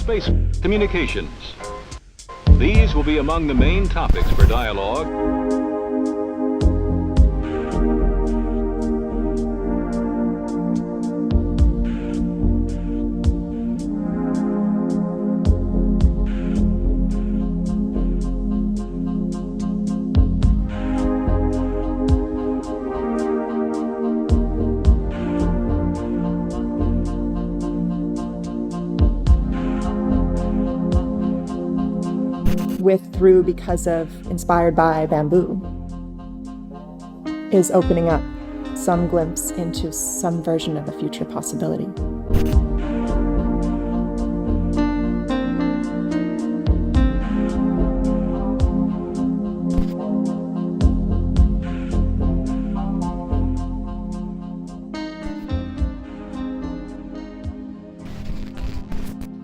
space communications. These will be among the main topics for dialogue. With Through Because of Inspired by Bamboo is opening up some glimpse into some version of a future possibility.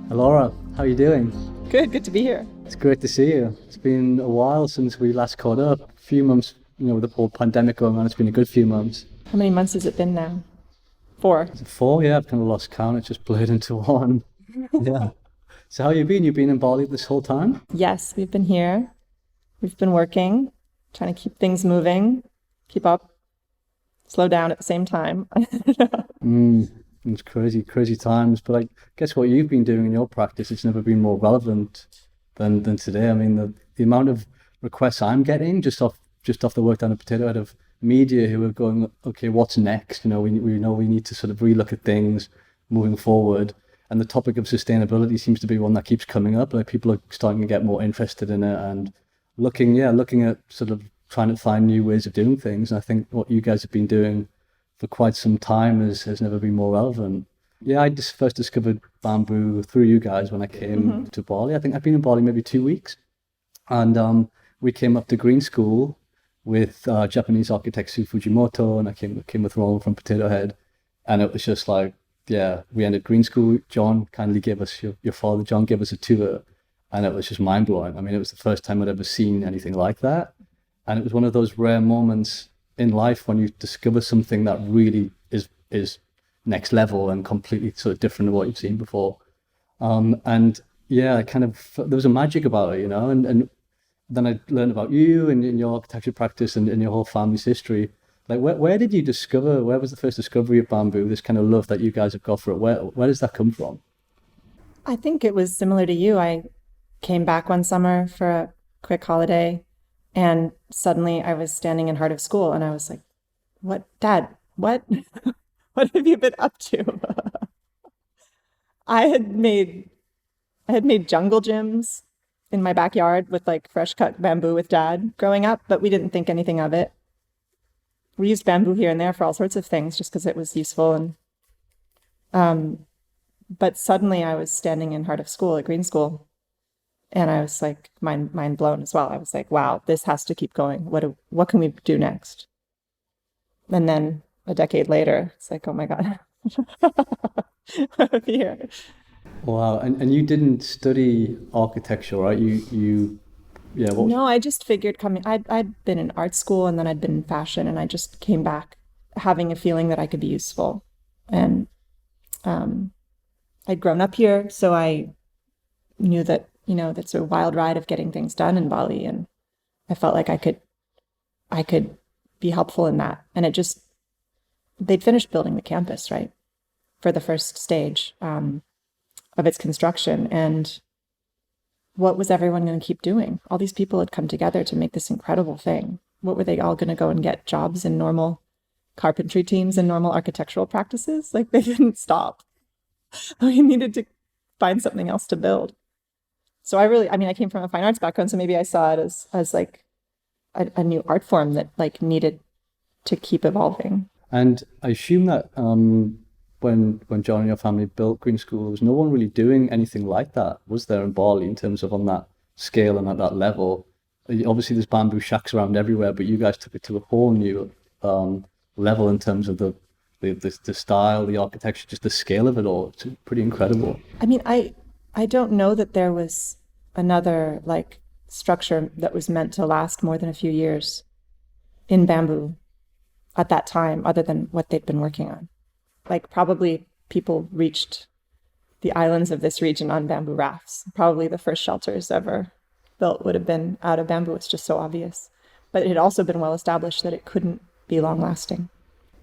Elora, how are you doing? Good to be here. It's great to see you. It's been a while since we last caught up. A few months, with the whole pandemic going on, it's been a good few months. How many months has it been now? 4. Is it 4? Yeah, I've kind of lost count. It just blurred into one. Yeah. So how you been? You've been in Bali this whole time? Yes, we've been here. We've been working, trying to keep things moving, keep up, slow down at the same time. It's crazy times. But I guess what you've been doing in your practice, it's never been more relevant than today. I mean, the amount of requests I'm getting just off the work down at Potato Head of media who are going, okay, what's next? We know we need to sort of relook at things moving forward. And the topic of sustainability seems to be one that keeps coming up. Like people are starting to get more interested in it and looking at sort of trying to find new ways of doing things. And I think what you guys have been doing for quite some time has never been more relevant. Yeah, I just first discovered bamboo through you guys when I came to Bali. I think I've been in Bali maybe 2 weeks. And we came up to green school with Japanese architect Sue Fujimoto, and I came with Roland from Potato Head. And it was just like, yeah, we ended green school. John kindly gave us, your father, John, gave us a tour. And it was just mind-blowing. I mean, it was the first time I'd ever seen anything like that. And it was one of those rare moments in life when you discover something that really is next level and completely sort of different to what you've seen before. And yeah, there was a magic about it, and then I learned about you and your architecture practice and your whole family's history. Like, where did you discover, where was the first discovery of bamboo, this kind of love that you guys have got for it? Where does that come from? I think it was similar to you. I came back one summer for a quick holiday, and suddenly I was standing in heart of school, and I was like, "What, Dad? What? What have you been up to?" I had made jungle gyms in my backyard with like fresh cut bamboo with Dad growing up, but we didn't think anything of it. We used bamboo here and there for all sorts of things just because it was useful. And but suddenly I was standing in heart of school at green school, and I was like mind blown as well. I was like, wow, this has to keep going. What can we do next? And then a decade later, it's like, oh my God, here. Wow, and you didn't study architecture, right? No, I just figured I'd been in art school, and then I'd been in fashion, and I just came back having a feeling that I could be useful. And I'd grown up here, so I knew that, that's a wild ride of getting things done in Bali, and I felt like I could be helpful in that. And they'd finished building the campus, right, for the first stage of its construction. And what was everyone going to keep doing? All these people had come together to make this incredible thing. What were they all going to go and get jobs in normal carpentry teams and normal architectural practices? Like, they didn't stop. We needed to find something else to build. So I came from a fine arts background, so maybe I saw it as like a new art form that like needed to keep evolving. And I assume that when John and your family built Green School, there was no one really doing anything like that, was there, in Bali, in terms of on that scale and at that level? Obviously, there's bamboo shacks around everywhere, but you guys took it to a whole new level in terms of the style, the architecture, just the scale of it all. It's pretty incredible. I mean, I don't know that there was another like structure that was meant to last more than a few years in bamboo at that time, other than what they'd been working on. Like, probably people reached the islands of this region on bamboo rafts. Probably the first shelters ever built would have been out of bamboo. It's just so obvious. But it had also been well established that it couldn't be long lasting.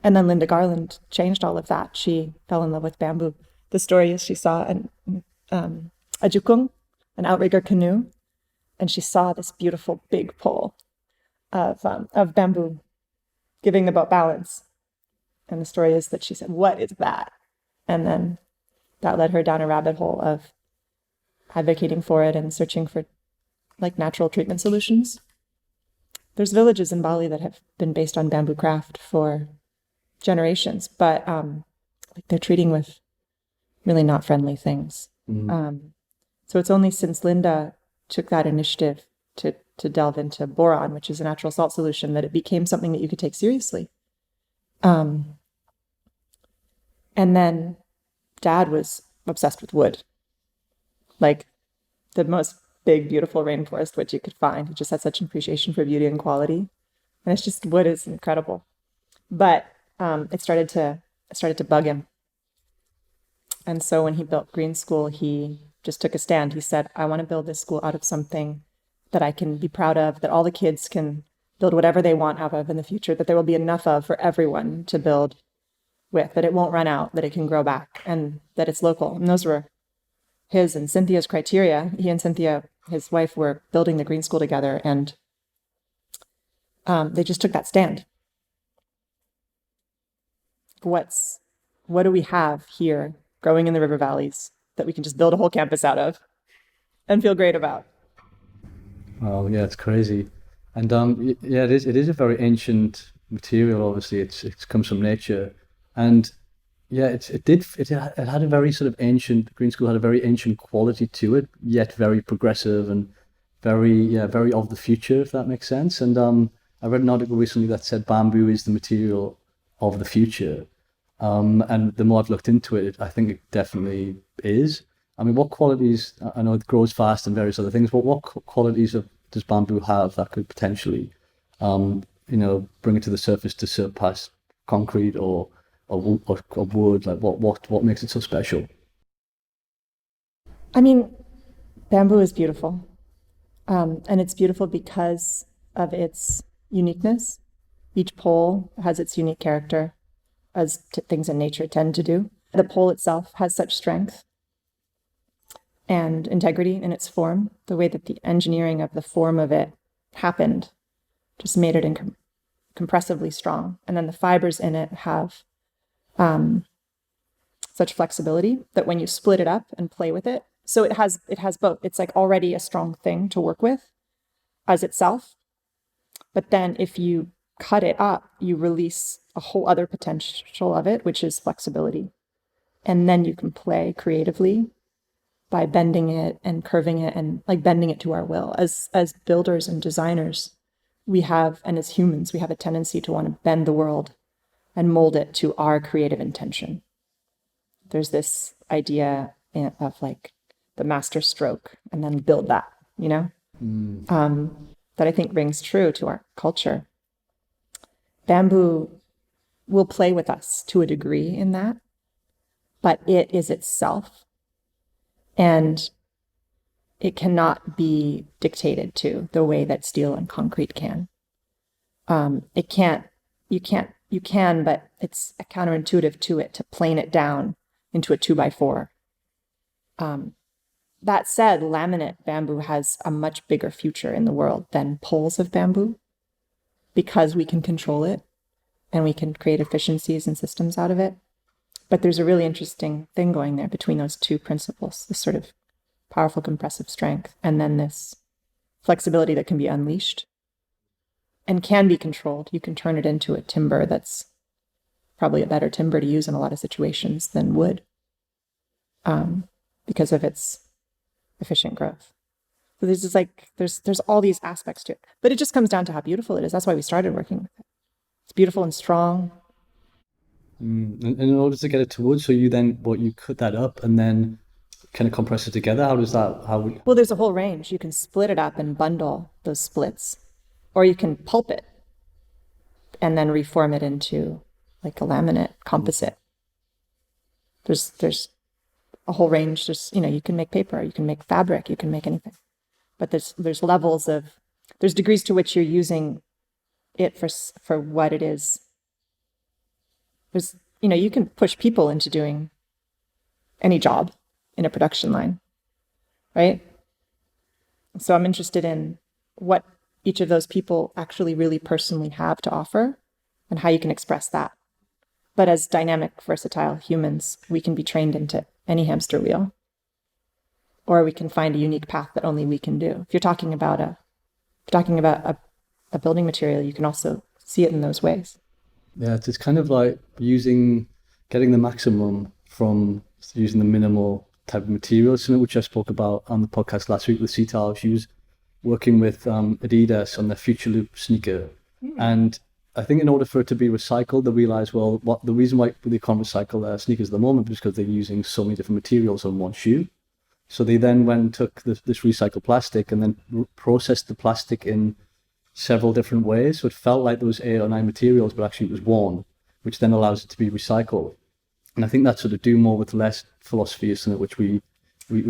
And then Linda Garland changed all of that. She fell in love with bamboo. The story is she saw a jukung, an outrigger canoe, and she saw this beautiful big pole of bamboo giving the boat balance. And the story is that she said, "What is that?" And then that led her down a rabbit hole of advocating for it and searching for like natural treatment solutions. There's villages in Bali that have been based on bamboo craft for generations, but like they're treating with really not friendly things. So it's only since Linda took that initiative to delve into boron, which is a natural salt solution, that it became something that you could take seriously. And then Dad was obsessed with wood, like the most big, beautiful rainforest which you could find. He just had such an appreciation for beauty and quality. And it's just, wood is incredible. But it started to bug him. And so when he built Green School, he just took a stand. He said, I want to build this school out of something that I can be proud of, that all the kids can build whatever they want out of in the future, that there will be enough of for everyone to build with, that it won't run out, that it can grow back, and that it's local. And those were his and Cynthia's criteria. He and Cynthia, his wife, were building the Green School together, and they just took that stand. What do we have here growing in the river valleys that we can just build a whole campus out of and feel great about? Oh yeah, it's crazy. And yeah, it is a very ancient material. Obviously, it comes from nature, and yeah, it had a very sort of ancient. Green School had a very ancient quality to it, yet very progressive and very of the future, if that makes sense. And I read an article recently that said bamboo is the material of the future. And the more I've looked into it, I think it definitely is. I mean, what qualities? I know it grows fast and various other things, but what qualities does bamboo have that could potentially, bring it to the surface to surpass concrete or wood? Like what makes it so special? I mean, bamboo is beautiful, and it's beautiful because of its uniqueness. Each pole has its unique character, as things in nature tend to do. The pole itself has such strength and integrity in its form. The way that the engineering of the form of it happened just made it compressively strong. And then the fibers in it have such flexibility that when you split it up and play with it, so it has both. It's like already a strong thing to work with as itself. But then if you cut it up, you release a whole other potential of it, which is flexibility. And then you can play creatively by bending it and curving it and like bending it to our will. As builders and designers, we have, and as humans, we have a tendency to want to bend the world and mold it to our creative intention. There's this idea of like the master stroke and then build that, that I think rings true to our culture. Bamboo will play with us to a degree in that, but it is itself, and it cannot be dictated to the way that steel and concrete can. You can, but it's counterintuitive to it to plane it down into a 2x4. That said, laminate bamboo has a much bigger future in the world than poles of bamboo, because we can control it and we can create efficiencies and systems out of it. But there's a really interesting thing going there between those two principles, this sort of powerful compressive strength and then this flexibility that can be unleashed and can be controlled. You can turn it into a timber that's probably a better timber to use in a lot of situations than wood, because of its efficient growth. So there's all these aspects to it, but it just comes down to how beautiful it is. That's why we started working with it. It's beautiful and strong. And in order to get it to wood, so you cut that up and then kind of compress it together. How does that? Well, there's a whole range. You can split it up and bundle those splits, or you can pulp it and then reform it into like a laminate composite. There's a whole range. Just, you can make paper, you can make fabric, you can make anything. But there's levels of, there's degrees to which you're using it for what it is. There's, you can push people into doing any job in a production line, right? So I'm interested in what each of those people actually really personally have to offer and how you can express that. But as dynamic, versatile humans, we can be trained into any hamster wheel, or we can find a unique path that only we can do. If you're talking about a building material, you can also see it in those ways. Yeah, it's kind of like getting the maximum from using the minimal type of material, something which I spoke about on the podcast last week with Cital. She was working with Adidas on their Future Loop sneaker. And I think in order for it to be recycled, they realized, what the reason why they can't recycle their sneakers at the moment is because they're using so many different materials on one shoe. So they then went and took this recycled plastic and then processed the plastic in several different ways. So it felt like there was 8 or 9 materials, but actually it was one, which then allows it to be recycled. And I think that sort of do more with less philosophy is something which we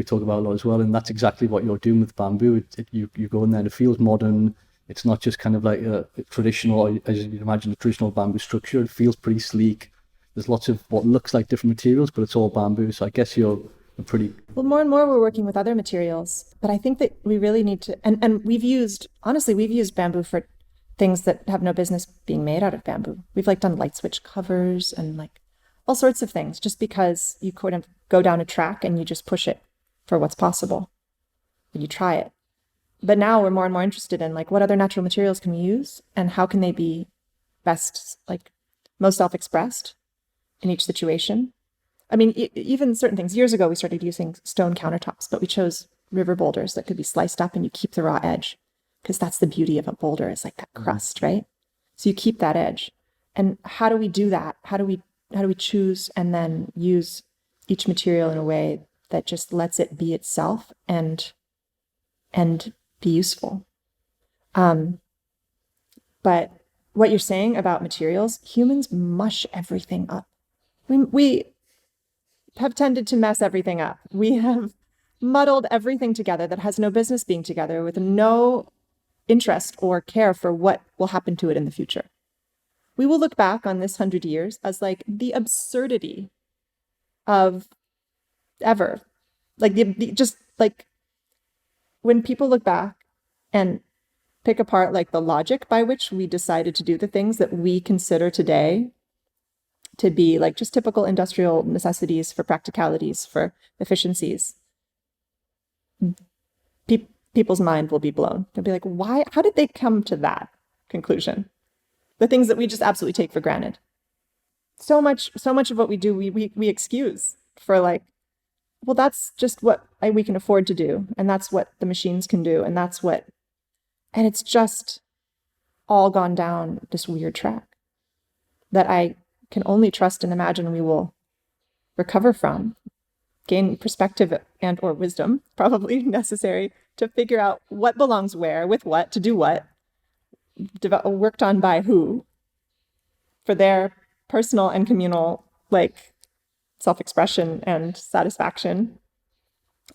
talk about a lot as well. And that's exactly what you're doing with bamboo. You go in there and it feels modern. It's not just kind of like a traditional, as you'd imagine, a traditional bamboo structure. It feels pretty sleek. There's lots of what looks like different materials, but it's all bamboo. So I guess you're pretty... Well, more and more we're working with other materials, but I think that we really need to, and we've used bamboo for things that have no business being made out of bamboo. We've done light switch covers and all sorts of things, just because you couldn't go down a track and you just push it for what's possible and you try it. But now we're more and more interested in what other natural materials can we use and how can they be best, most self-expressed in each situation. I mean, even certain things. Years ago, we started using stone countertops, but we chose river boulders that could be sliced up and you keep the raw edge, because that's the beauty of a boulder, is that crust, right? So you keep that edge. And how do we do that? How do we choose and then use each material in a way that just lets it be itself and be useful? But what you're saying about materials, humans mush everything up. We have tended to mess everything up. We have muddled everything together that has no business being together, with no interest or care for what will happen to it in the future. We will look back on this 100 years as the absurdity of ever. When people look back and pick apart the logic by which we decided to do the things that we consider today to be just typical industrial necessities for practicalities, for efficiencies, people's mind will be blown. They'll be why? How did they come to that conclusion? The things that we just absolutely take for granted. So much of what we do, we excuse for that's just what we can afford to do, and that's what the machines can do, and it's just all gone down this weird track that I can only trust and imagine we will recover from, gain perspective and or wisdom, probably necessary, to figure out what belongs where, with what, to do what, worked on by who, for their personal and communal self-expression and satisfaction.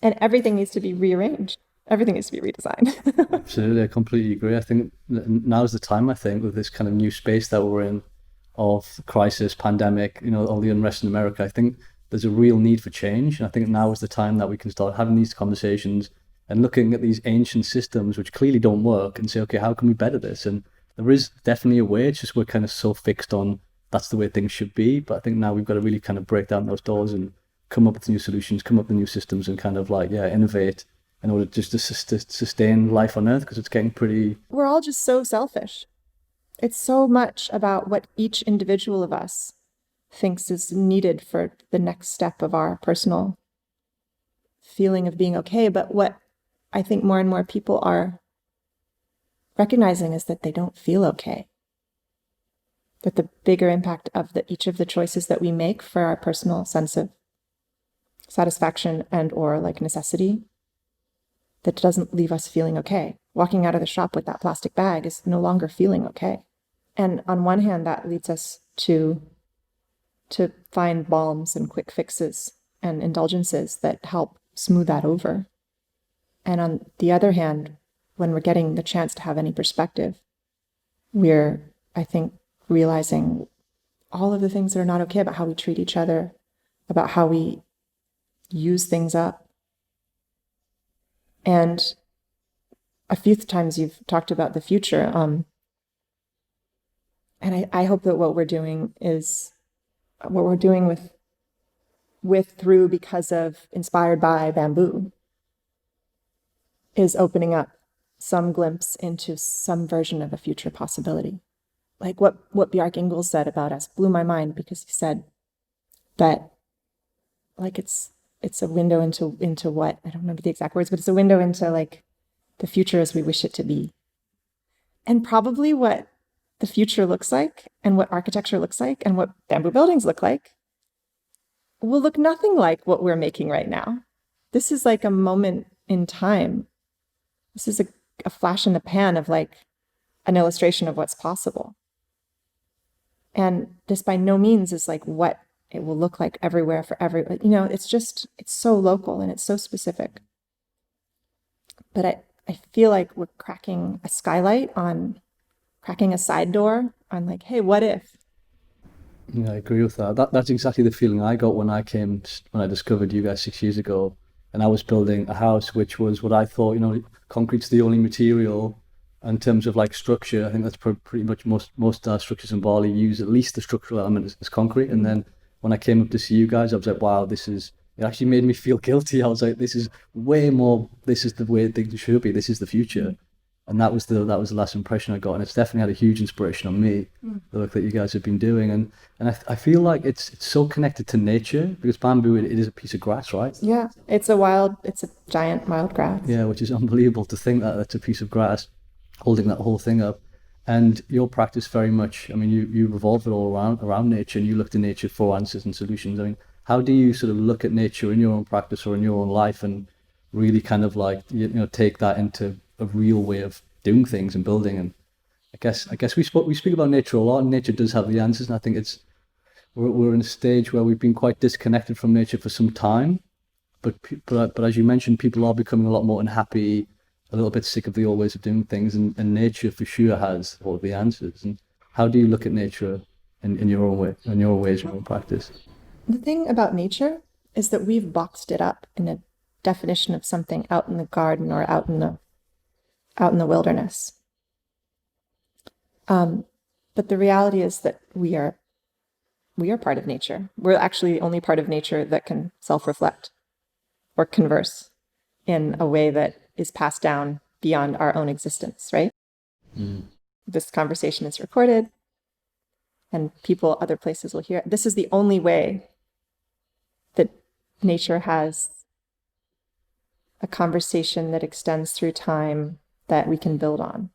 And everything needs to be rearranged. Everything needs to be redesigned. Absolutely, I completely agree. I think now's the time, with this kind of new space that we're in, of crisis, pandemic, all the unrest in America. I think there's a real need for change. And I think now is the time that we can start having these conversations and looking at these ancient systems which clearly don't work and say, okay, how can we better this? And there is definitely a way. It's just we're kind of so fixed on that's the way things should be. But I think now we've got to really kind of break down those doors and come up with new solutions, come up with new systems, and kind of innovate in order just to sustain life on Earth, because it's getting pretty... We're all just so selfish. It's so much about what each individual of us thinks is needed for the next step of our personal feeling of being okay. But what I think more and more people are recognizing is that they don't feel okay. That the bigger impact of each of the choices that we make for our personal sense of satisfaction and or necessity, that doesn't leave us feeling okay. Walking out of the shop with that plastic bag is no longer feeling okay. And on one hand, that leads us to find balms and quick fixes and indulgences that help smooth that over. And on the other hand, when we're getting the chance to have any perspective, we're, I think, realizing all of the things that are not okay about how we treat each other, about how we use things up. And a few times you've talked about the future. And I hope that what we're doing is what we're doing through, because of, inspired by bamboo, is opening up some glimpse into some version of a future possibility. Like what Bjarke Ingels said about us blew my mind, because he said that, like, it's a window into what, I don't remember the exact words, but it's a window into like the future as we wish it to be. And probably what the future looks like, and what architecture looks like, and what bamboo buildings look like, will look nothing like what we're making right now. This is like a moment in time. This is a flash in the pan of like an illustration of what's possible. And this by no means is like what it will look like everywhere for everyone. You know, it's so local and it's so specific. But I feel like we're cracking a side door on like, hey, what if? Yeah, I agree with that. That's exactly the feeling I got when I discovered you guys 6 years ago, and I was building a house which was what I thought, concrete's the only material in terms of like structure. I think that's pretty much most structures in Bali use at least the structural element is concrete. And then when I came up to see you guys, I was like, wow, it actually made me feel guilty. I was like, this is way more, this is the way things should be. This is the future. And that was the last impression I got. And it's definitely had a huge inspiration on me, the work that you guys have been doing. And I feel like it's so connected to nature, because bamboo, it is a piece of grass, right? Yeah, it's a giant wild grass. Yeah, which is unbelievable to think that that's a piece of grass holding that whole thing up. And your practice very much, I mean, you revolve it all around nature, and you look to nature for answers and solutions. I mean, how do you sort of look at nature in your own practice or in your own life and really kind of like, take that into a real way of doing things and building? And I guess we speak about nature a lot, and nature does have the answers. And I think we're in a stage where we've been quite disconnected from nature for some time. But as you mentioned, people are becoming a lot more unhappy, a little bit sick of the old ways of doing things, and nature for sure has all of the answers. And how do you look at nature in your own way, in your ways, your own practice? The thing about nature is that we've boxed it up in a definition of something out in the garden or out in the wilderness. But the reality is that we are part of nature. We're actually the only part of nature that can self-reflect or converse in a way that is passed down beyond our own existence, right? This conversation is recorded, and people other places will hear it. This is the only way that nature has a conversation that extends through time that we can build on.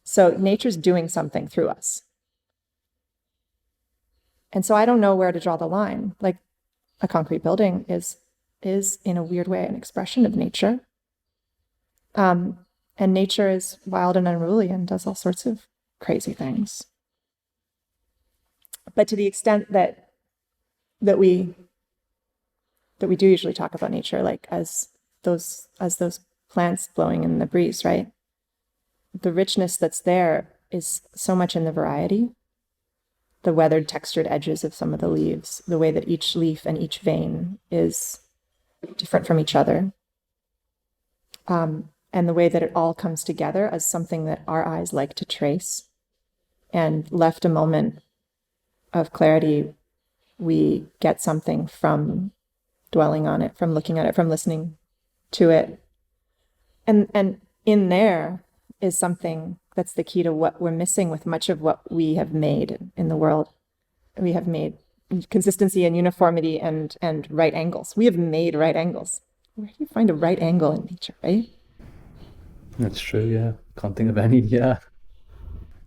So nature's doing something through us. And so I don't know where to draw the line. Like, a concrete building is in a weird way an expression of nature. And nature is wild and unruly and does all sorts of crazy things. But to the extent that we do usually talk about nature like as those plants blowing in the breeze, right? The richness that's there is so much in the variety, the weathered, textured edges of some of the leaves, the way that each leaf and each vein is different from each other, and the way that it all comes together as something that our eyes like to trace. And left a moment of clarity, we get something from dwelling on it, from looking at it, from listening to it. And in there is something that's the key to what we're missing with much of what we have made in the world. We have made consistency and uniformity and right angles. We have made right angles. Where do you find a right angle in nature, right? That's true, yeah. Can't think of any, yeah.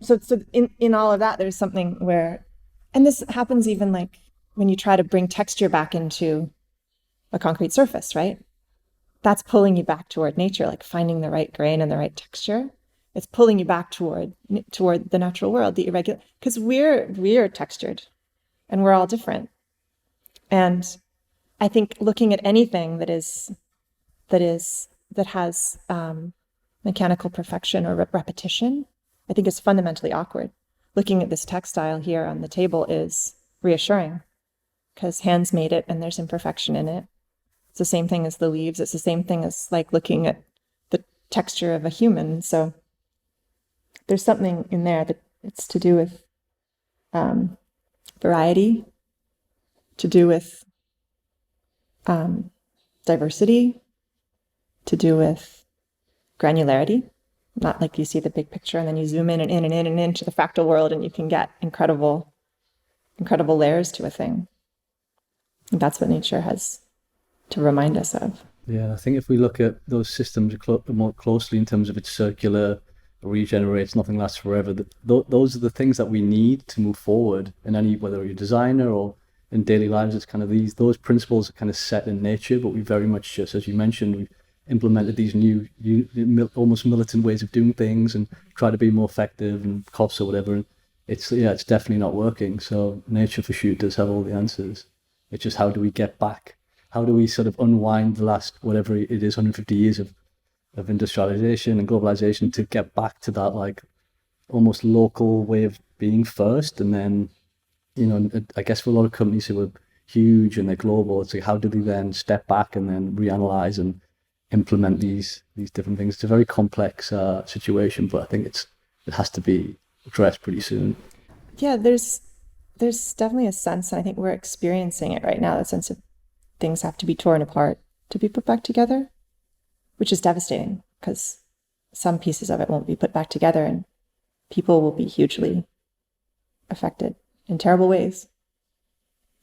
So in all of that, there's something where, and this happens even like when you try to bring texture back into a concrete surface, right? That's pulling you back toward nature, like finding the right grain and the right texture. It's pulling you back toward the natural world, the irregular, because we're textured and we're all different. And I think looking at anything that has mechanical perfection or repetition, I think is fundamentally awkward. Looking at this textile here on the table is reassuring because hands made it and there's imperfection in it. It's the same thing as the leaves. It's the same thing as like looking at the texture of a human. So there's something in there that it's to do with variety, to do with diversity, to do with granularity. Not like you see the big picture and then you zoom in and in and in and into the fractal world and you can get incredible layers to a thing. And that's what nature has to remind us of. Yeah, I think if we look at those systems more closely in terms of it's circular, regenerates, nothing lasts forever, those are the things that we need to move forward in any, whether you're a designer or in daily lives. It's kind of those principles are kind of set in nature, but we very much just, as you mentioned, we implemented these new almost militant ways of doing things and try to be more effective and costs or whatever. And it's definitely not working. So nature for sure does have all the answers. It's just how do we get back? How do we sort of unwind the last, whatever it is, 150 years of industrialization and globalization to get back to that like almost local way of being first? And then, I guess for a lot of companies who are huge and they're global, it's like, how do they then step back and then reanalyze and implement these different things? It's a very complex situation, but I think it has to be addressed pretty soon. Yeah, there's definitely a sense, and I think we're experiencing it right now, that sense of things have to be torn apart to be put back together, which is devastating because some pieces of it won't be put back together and people will be hugely affected in terrible ways.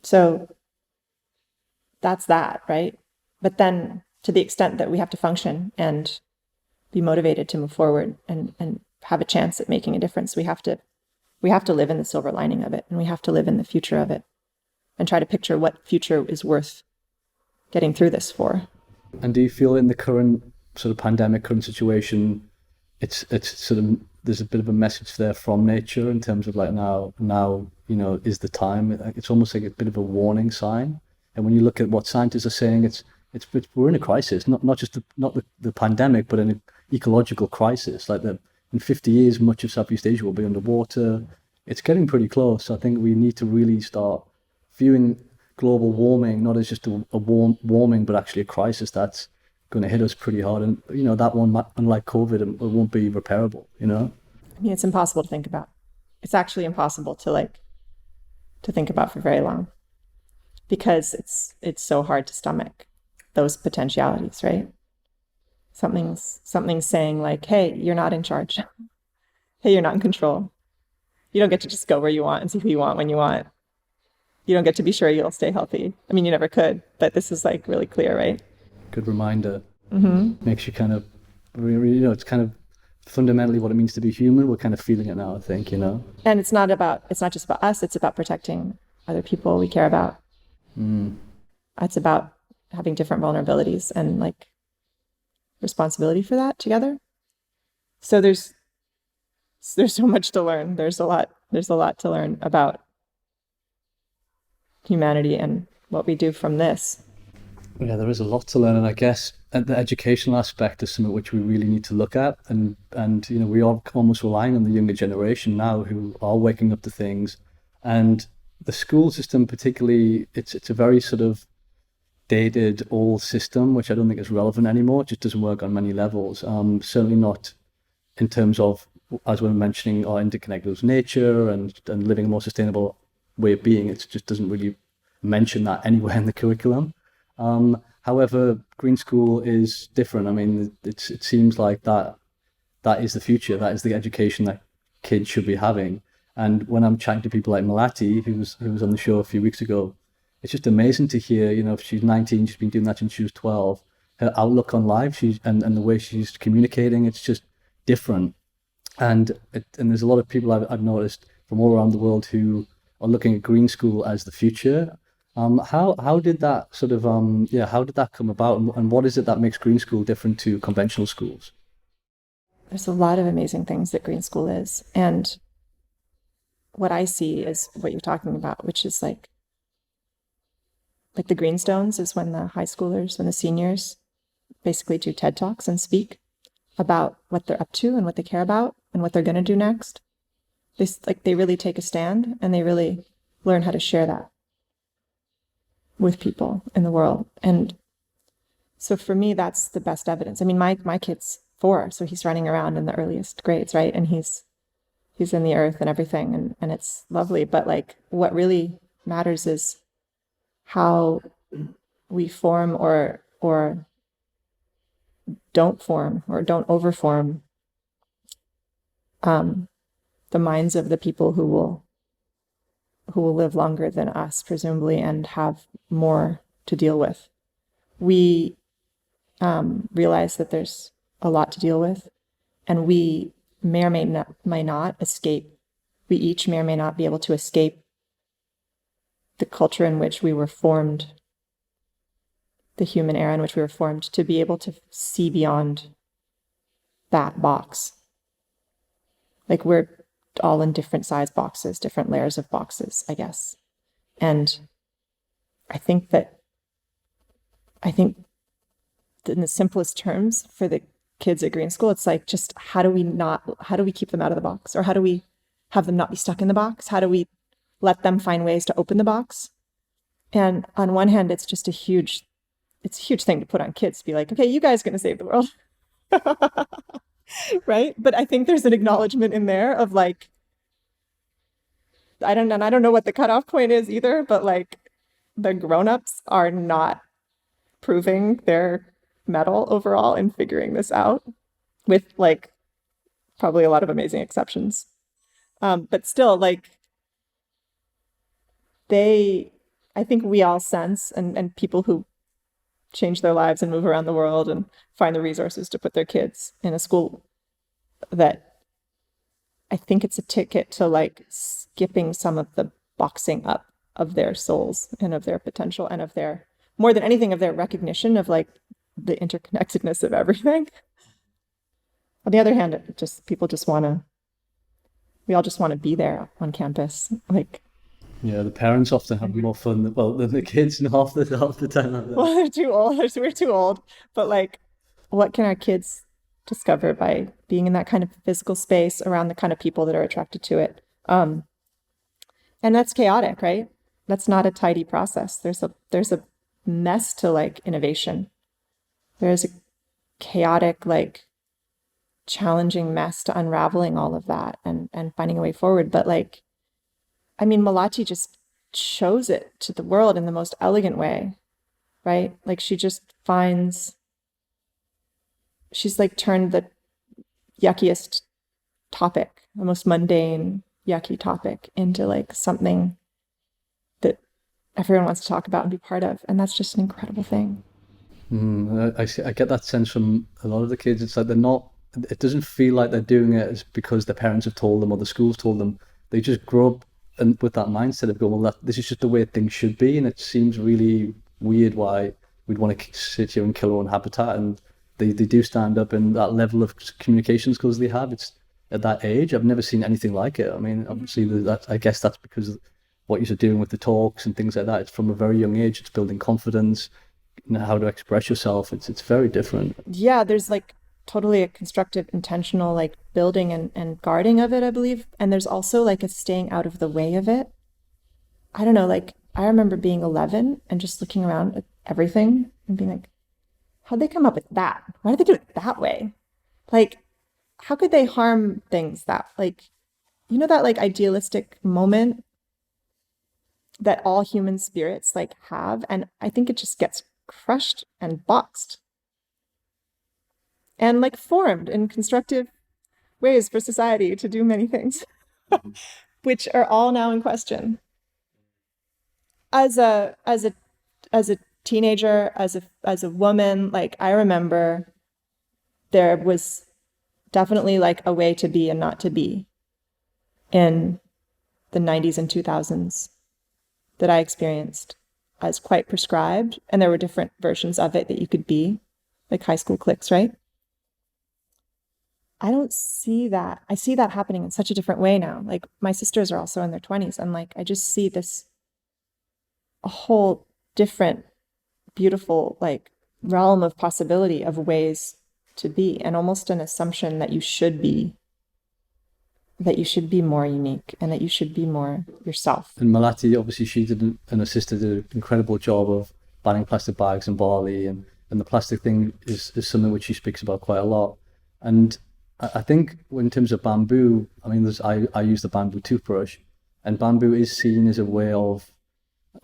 So that's that, right? But then to the extent that we have to function and be motivated to move forward and have a chance at making a difference, we have to live in the silver lining of it, and we have to live in the future of it and try to picture what future is worth getting through this for. And do you feel in the current sort of pandemic, current situation, it's sort of, there's a bit of a message there from nature in terms of like now is the time? It's almost like a bit of a warning sign. And when you look at what scientists are saying, it's we're in a crisis, not just the pandemic, but an ecological crisis. Like in 50 years, much of Southeast Asia will be underwater. It's getting pretty close. I think we need to really start viewing global warming not as just a warming, but actually a crisis that's going to hit us pretty hard. And that one, unlike COVID, it won't be repairable. I mean, it's impossible to think about. It's actually impossible to think about for very long, because it's so hard to stomach those potentialities, right? Something's saying like, hey, you're not in charge. Hey, you're not in control. You don't get to just go where you want and see who you want when you want. You don't get to be sure you'll stay healthy. I mean, you never could, but this is like really clear, right? Good reminder. Mm-hmm. Makes you kind of, it's kind of fundamentally what it means to be human. We're kind of feeling it now, I think, And it's not just about us. It's about protecting other people we care about. It's about having different vulnerabilities and like responsibility for that together. So there's so much to learn. There's a lot to learn about humanity and what we do from this. Yeah, there is a lot to learn, and I guess the educational aspect is something which we really need to look at, and we are almost relying on the younger generation now who are waking up to things, and the school system particularly, it's a very sort of dated old system which I don't think is relevant anymore. It just doesn't work on many levels. Certainly not in terms of, as we're mentioning, our interconnected with nature and living a more sustainable way of being. It just doesn't really mention that anywhere in the curriculum. However, green school is different. I mean, it seems like that is the future. That is the education that kids should be having. And when I'm chatting to people like Malati, who was on the show a few weeks ago, it's just amazing to hear, if she's 19, she's been doing that since she was 12, her outlook on life, and the way she's communicating, it's just different. And there's a lot of people I've noticed from all around the world who are looking at green school as the future. How did that sort of how did that come about, and what is it that makes green school different to conventional schools? There's a lot of amazing things that green school is, and what I see is what you're talking about, which is like like the Greenstones is when the high schoolers, when the seniors basically do TED Talks and speak about what they're up to and what they care about and what they're going to do next. They really take a stand, and they really learn how to share that with people in the world. And so for me, that's the best evidence. I mean, my kid's 4, so he's running around in the earliest grades, right? And he's in the earth and everything, and it's lovely. But like, what really matters is how we form or don't form or don't overform the minds of the people who will live longer than us, presumably, and have more to deal with. We realize that there's a lot to deal with, and we may or may not escape. We each may or may not be able to escape the culture in which we were formed, the human era in which we were formed, to be able to see beyond that box. Like, we're all in different size boxes, different layers of boxes, I guess. And I think that in the simplest terms for the kids at Green School, it's like, just how do we keep them out of the box? Or how do we have them not be stuck in the box? How do we let them find ways to open the box? And on one hand, it's a huge thing to put on kids to be like, okay, you guys are going to save the world. Right? But I think there's an acknowledgement in there of like, I don't know what the cutoff point is either, but like, the grown-ups are not proving their mettle overall in figuring this out, with like probably a lot of amazing exceptions. But still, like, I think we all sense, and people who change their lives and move around the world and find the resources to put their kids in a school, that I think it's a ticket to like skipping some of the boxing up of their souls and of their potential and of their, more than anything, of their recognition of like the interconnectedness of everything. On the other hand, we all just want to be there on campus. Like, Yeah, the parents often have more fun than the kids half the time. Well, they're too old. We're too old. But like, what can our kids discover by being in that kind of physical space around the kind of people that are attracted to it? And that's chaotic, right? That's not a tidy process. There's a mess to like innovation. There's a chaotic, like, challenging mess to unraveling all of that and finding a way forward. But like, I mean, Malachi just shows it to the world in the most elegant way, right? Like, she's like turned the yuckiest topic, the most mundane, yucky topic, into like something that everyone wants to talk about and be part of. And that's just an incredible thing. I get that sense from a lot of the kids. It's like it doesn't feel like they're doing it because their parents have told them or the school's told them. They just grow up and with that mindset of going, well, this is just the way things should be. And it seems really weird why we'd want to sit here and kill our own habitat. And they do stand up, and that level of communication skills they have, it's at that age, I've never seen anything like it. I mean, obviously, I guess that's because of what you're doing with the talks and things like that. It's from a very young age. It's building confidence, how to express yourself. It's very different. Yeah, there's like totally a constructive, intentional like building and guarding of it, I believe. And there's also like a staying out of the way of it. I don't know, like, I remember being 11 and just looking around at everything and being like, how'd they come up with that? Why did they do it that way? Like, how could they harm things that, like, you know, that like idealistic moment that all human spirits like have? And I think it just gets crushed and boxed and like formed in constructive ways for society to do many things, which are all now in question. As a teenager, as a woman, like, I remember there was definitely like a way to be and not to be in the 90s and 2000s that I experienced as quite prescribed. And there were different versions of it that you could be, like high school cliques, right? I don't see that. I see that happening in such a different way now. Like, my sisters are also in their 20s, and like, I just see a whole different, beautiful, like realm of possibility of ways to be, and almost an assumption that you should be more unique and that you should be more yourself. And Malati, obviously, she did, and her sister did an incredible job of banning plastic bags in Bali, and the plastic thing is something which she speaks about quite a lot. And I think in terms of bamboo, I mean, I use the bamboo toothbrush, and bamboo is seen as a way of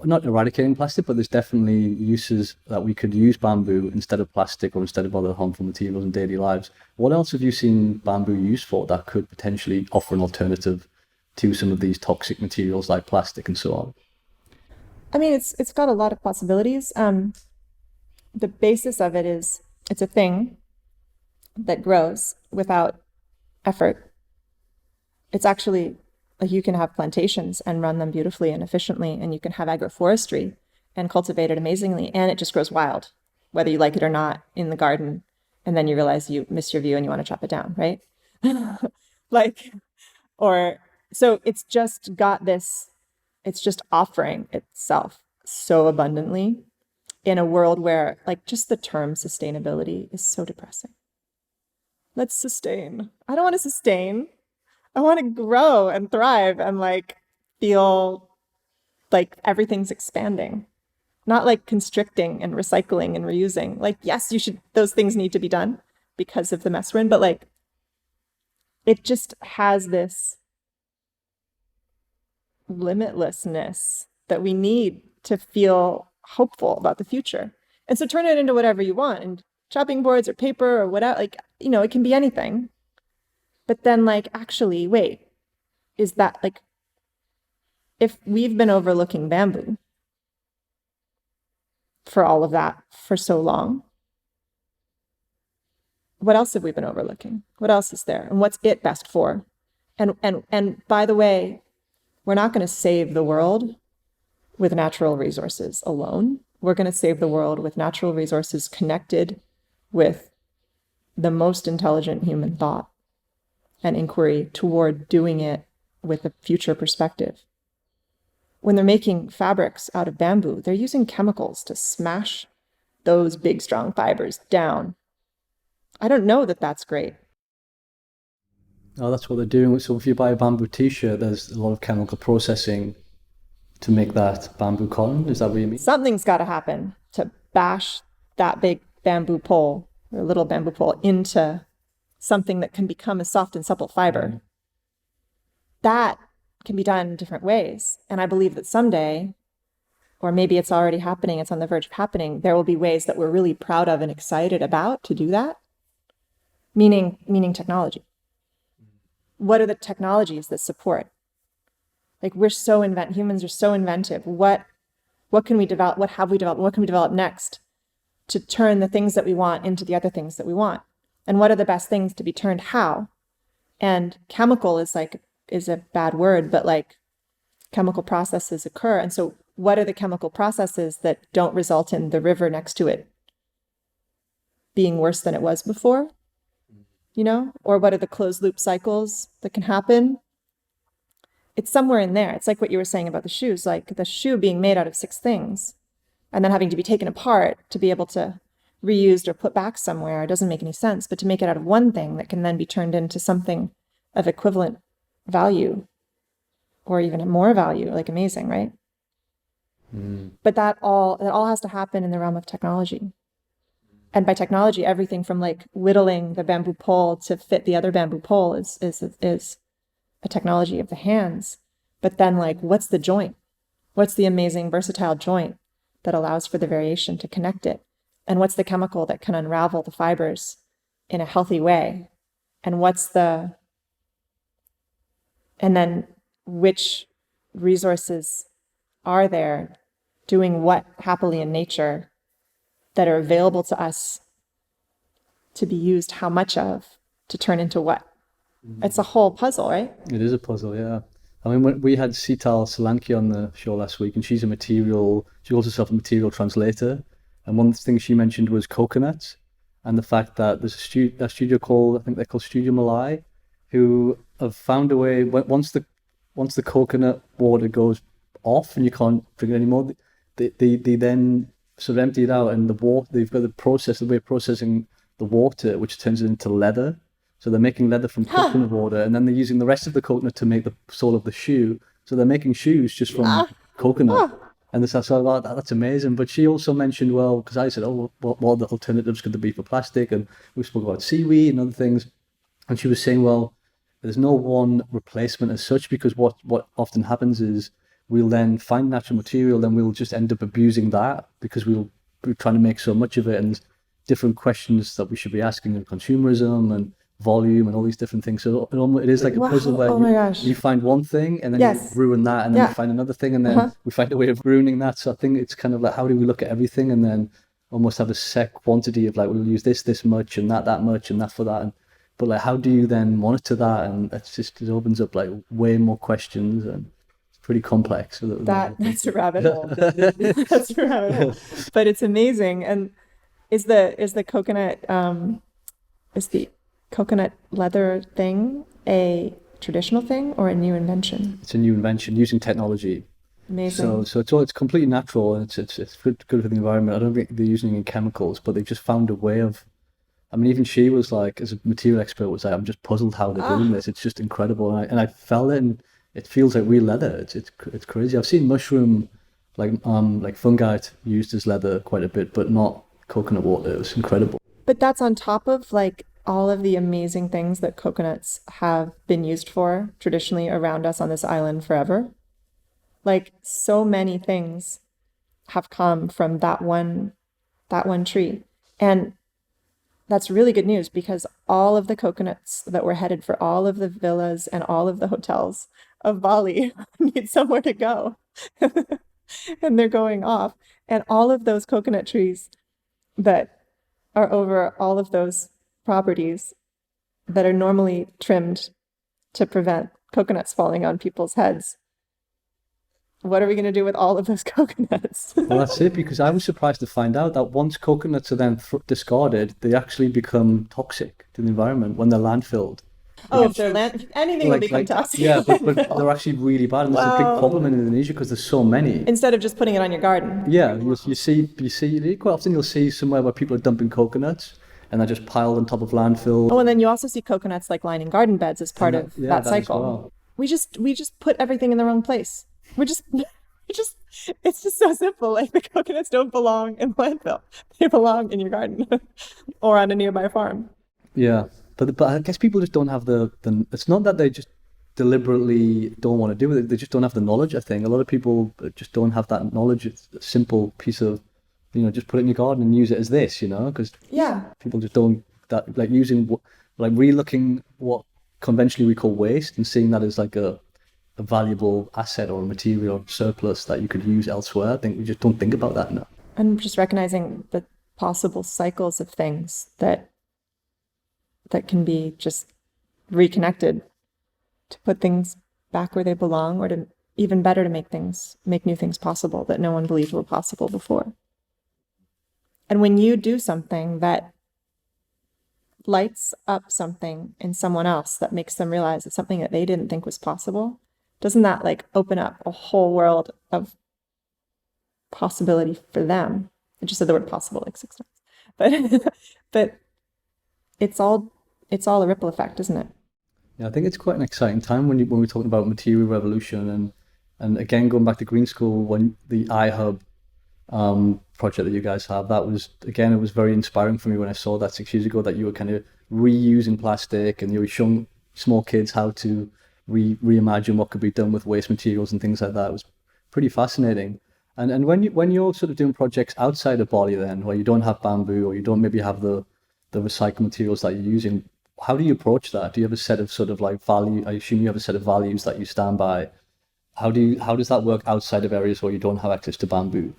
not eradicating plastic, but there's definitely uses that we could use bamboo instead of plastic or instead of other harmful materials in daily lives. What else have you seen bamboo used for that could potentially offer an alternative to some of these toxic materials like plastic and so on? I mean, it's got a lot of possibilities. The basis of it is it's a thing that grows without effort. It's actually like you can have plantations and run them beautifully and efficiently, and you can have agroforestry and cultivate it amazingly, and it just grows wild, whether you like it or not, in the garden, and then you realize you miss your view and you want to chop it down, right? So it's just got this, it's just offering itself so abundantly in a world where, like, just the term sustainability is so depressing. Let's sustain. I don't want to sustain. I want to grow and thrive and like feel like everything's expanding, not like constricting and recycling and reusing. Like, yes, those things need to be done because of the mess we're in, but like, it just has this limitlessness that we need to feel hopeful about the future. And so turn it into whatever you want, and chopping boards or paper or whatever, like, it can be anything. But then, like, actually, wait, is that, like, if we've been overlooking bamboo for all of that for so long, what else have we been overlooking? What else is there? And what's it best for? And by the way, we're not going to save the world with natural resources alone. We're going to save the world with natural resources connected with the most intelligent human thought and inquiry toward doing it with a future perspective. When they're making fabrics out of bamboo, they're using chemicals to smash those big, strong fibers down. I don't know that that's great. Oh, that's what they're doing. So if you buy a bamboo t-shirt, there's a lot of chemical processing to make that bamboo cotton. Is that what you mean? Something's got to happen to bash that big bamboo pole or little bamboo pole into something that can become a soft and supple fiber. That can be done in different ways. And I believe that someday, or maybe it's already happening, it's on the verge of happening, there will be ways that we're really proud of and excited about to do that. Meaning technology. What are the technologies that support? Like, humans are so inventive. What can we develop? What have we developed? What can we develop next to turn the things that we want into the other things that we want? And what are the best things to be turned how? And chemical is a bad word, but like, chemical processes occur. And so what are the chemical processes that don't result in the river next to it being worse than it was before? Or what are the closed loop cycles that can happen? It's somewhere in there. It's like what you were saying about the shoes, like the shoe being made out of 6 things and then having to be taken apart to be able to reused or put back somewhere. It doesn't make any sense. But to make it out of one thing that can then be turned into something of equivalent value or even more value, like, amazing, right? But that all has to happen in the realm of technology. And by technology, everything from like whittling the bamboo pole to fit the other bamboo pole is a technology of the hands. But then, like, what's the joint? What's the amazing versatile joint that allows for the variation to connect it? And what's the chemical that can unravel the fibers in a healthy way? And then which resources are there doing what happily in nature that are available to us to be used, how much of, to turn into what? It's a whole puzzle, right? It is a puzzle, yeah. I mean, when we had Sital Solanki on the show last week, and she calls herself a material translator. And one of the things she mentioned was coconuts, and the fact that there's a studio called, I think they're called Studio Malai, who have found a way, once the coconut water goes off and you can't drink it anymore, they then sort of empty it out, and the water, they've got the way of processing the water, which turns it into leather. So they're making leather from coconut water, and then they're using the rest of the coconut to make the sole of the shoe. So they're making shoes just from coconut. And this, I thought, that's amazing. But she also mentioned, well, because I said, oh, what other alternatives could there be for plastic? And we spoke about seaweed and other things. And she was saying, well, there's no one replacement as such, because what often happens is we'll then find natural material, then we'll just end up abusing that because we're trying to make so much of it. And there's different questions that we should be asking on consumerism and volume and all these different things. So it is like a puzzle where you find one thing and then you ruin that, and then you find another thing, and then we find a way of ruining that. So I think it's kind of like, how do we look at everything and then almost have a set quantity of like, we'll use this much and that much and that for that. But like, how do you then monitor that? And it opens up like way more questions, and it's pretty complex. That's a rabbit hole. That's a rabbit hole. But it's amazing. And is the coconut leather thing a traditional thing or a new invention? It's a new invention using technology. Amazing. So it's completely natural, and it's good for the environment. I don't think they're using any chemicals, but they've just found a way of. I mean, even she was like, as a material expert, was like, I'm just puzzled how they're doing this. It's just incredible, and I felt it, and it feels like real leather. It's crazy. I've seen mushroom, like fungi used as leather quite a bit, but not coconut water. It was incredible. But that's on top of like all of the amazing things that coconuts have been used for traditionally around us on this island forever. Like, so many things have come from that one tree. And that's really good news, because all of the coconuts that were headed for all of the villas and all of the hotels of Bali need somewhere to go. And they're going off. And all of those coconut trees that are over all of those properties that are normally trimmed to prevent coconuts falling on people's heads. What are we going to do with all of those coconuts? Well, that's it, because I was surprised to find out that once coconuts are then discarded, they actually become toxic to the environment when they're landfilled. Oh, if they're anything will become toxic. Yeah, but they're actually really bad, and there's a big problem in Indonesia because there's so many. Instead of just putting it on your garden. Yeah, you see quite often you'll see somewhere where people are dumping coconuts and they're just piled on top of landfill. Oh, and then you also see coconuts like lining garden beds as part of that cycle. Well. We just put everything in the wrong place. It's just so simple. Like, the coconuts don't belong in the landfill. They belong in your garden or on a nearby farm. Yeah, but I guess people just don't have the. It's not that they just deliberately don't want to do it. They just don't have the knowledge. I think a lot of people just don't have that knowledge. It's a simple piece of, just put it in your garden and use it as this. Because people just don't like using re-looking what conventionally we call waste and seeing that as like a valuable asset or a material surplus that you could use elsewhere. I think we just don't think about that now. And just recognizing the possible cycles of things that can be just reconnected to put things back where they belong, or to even better to make new things possible that no one believed were possible before. And when you do something that lights up something in someone else that makes them realize it's something that they didn't think was possible, doesn't that like open up a whole world of possibility for them? I just said the word possible like 6 times, but it's all a ripple effect, isn't it? Yeah, I think it's quite an exciting time when we're talking about material revolution, and again, going back to Green School, when the iHub project that you guys have, that was, again, it was very inspiring for me when I saw that 6 years ago, that you were kind of reusing plastic and you were showing small kids how to reimagine what could be done with waste materials and things like that. It was pretty fascinating. And when you're sort of doing projects outside of Bali, then, where you don't have bamboo, or you don't maybe have the recycled materials that you're using, how do you approach that? Do you have a set of sort of like value? I assume you have a set of values that you stand by. How does that work outside of areas where you don't have access to bamboo?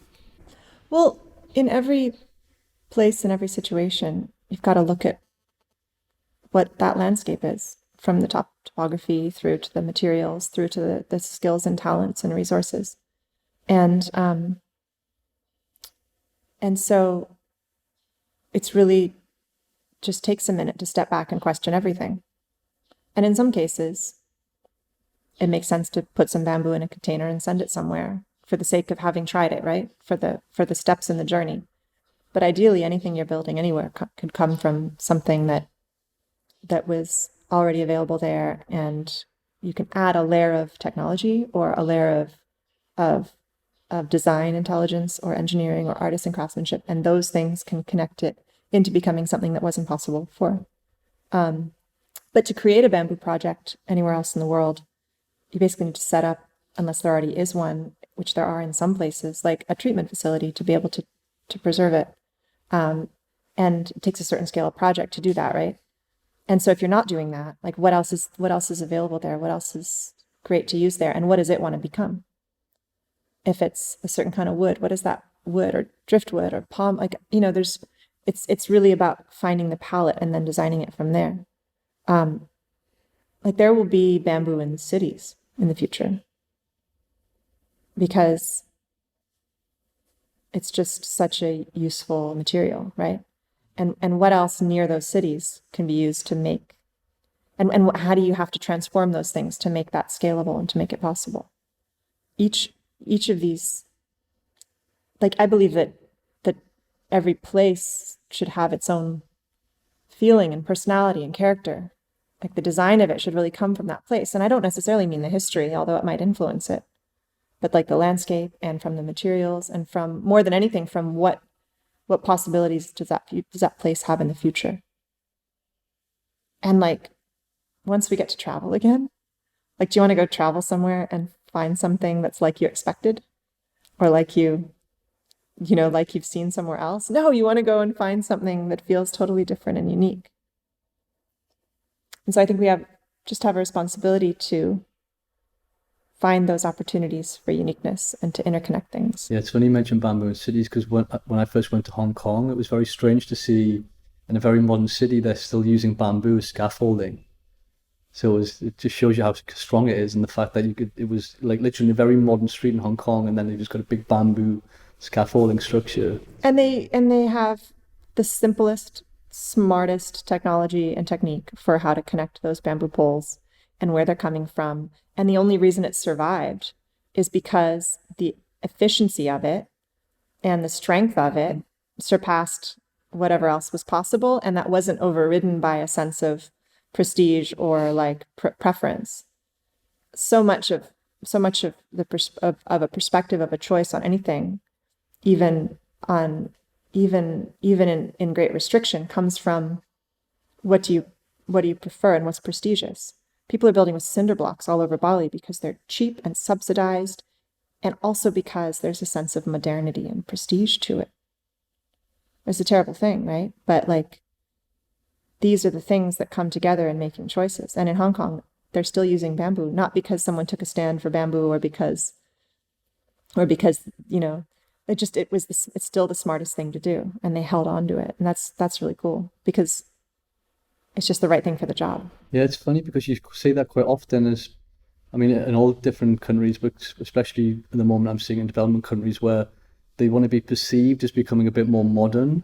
Well, in every place, in every situation, you've got to look at what that landscape is, from the topography through to the materials, through to the skills and talents and resources. And so it's really just takes a minute to step back and question everything. And in some cases, it makes sense to put some bamboo in a container and send it somewhere. for the sake of having tried it, right? For the steps in the journey. But ideally, anything you're building anywhere could come from something that was already available there, and you can add a layer of technology or a layer of design intelligence or engineering or artists and craftsmanship, and those things can connect it into becoming something that wasn't possible before. But to create a bamboo project anywhere else in the world, you basically need to set up, unless there already is one, which there are in some places, like a treatment facility to be able to preserve it. And it takes a certain scale of project to do that, right? And so if you're not doing that, like what else is available there? What else is great to use there? And what does it want to become? If it's a certain kind of wood, what is that wood or driftwood or palm? Like, it's really about finding the palette and then designing it from there. Like there will be bamboo in cities in the future because it's just such a useful material, right? And what else near those cities can be used to make, and how do you have to transform those things to make that scalable and to make it possible? Each of these, like I believe that every place should have its own feeling and personality and character. Like the design of it should really come from that place. And I don't necessarily mean the history, although it might influence it, but like the landscape and from the materials and from, more than anything, from what possibilities does that place have in the future? And like, once we get to travel again, like, do you want to go travel somewhere and find something that's like you expected? Or like like you've seen somewhere else? No, you want to go and find something that feels totally different and unique. And so I think we have a responsibility to find those opportunities for uniqueness and to interconnect things. Yeah, it's funny you mentioned bamboo in cities, because when I first went to Hong Kong, it was very strange to see in a very modern city they're still using bamboo as scaffolding. So it just shows you how strong it is, and the fact that it was like literally a very modern street in Hong Kong, and then they just got a big bamboo scaffolding structure. And they have the simplest, smartest technology and technique for how to connect those bamboo poles and where they're coming from. And the only reason it survived is because the efficiency of it and the strength of it surpassed whatever else was possible, and that wasn't overridden by a sense of prestige or like preference. So much of a perspective of a choice on anything, even in great restriction, comes from what do you prefer and what's prestigious. People are building with cinder blocks all over Bali because they're cheap and subsidized, and also because there's a sense of modernity and prestige to it. It's a terrible thing, right? But like, these are the things that come together in making choices. And in Hong Kong, they're still using bamboo, not because someone took a stand for bamboo or because it's still the smartest thing to do, and they held on to it. And that's really cool because it's just the right thing for the job. Yeah, it's funny because you say that quite often in all different countries, but especially at the moment I'm seeing in development countries where they want to be perceived as becoming a bit more modern,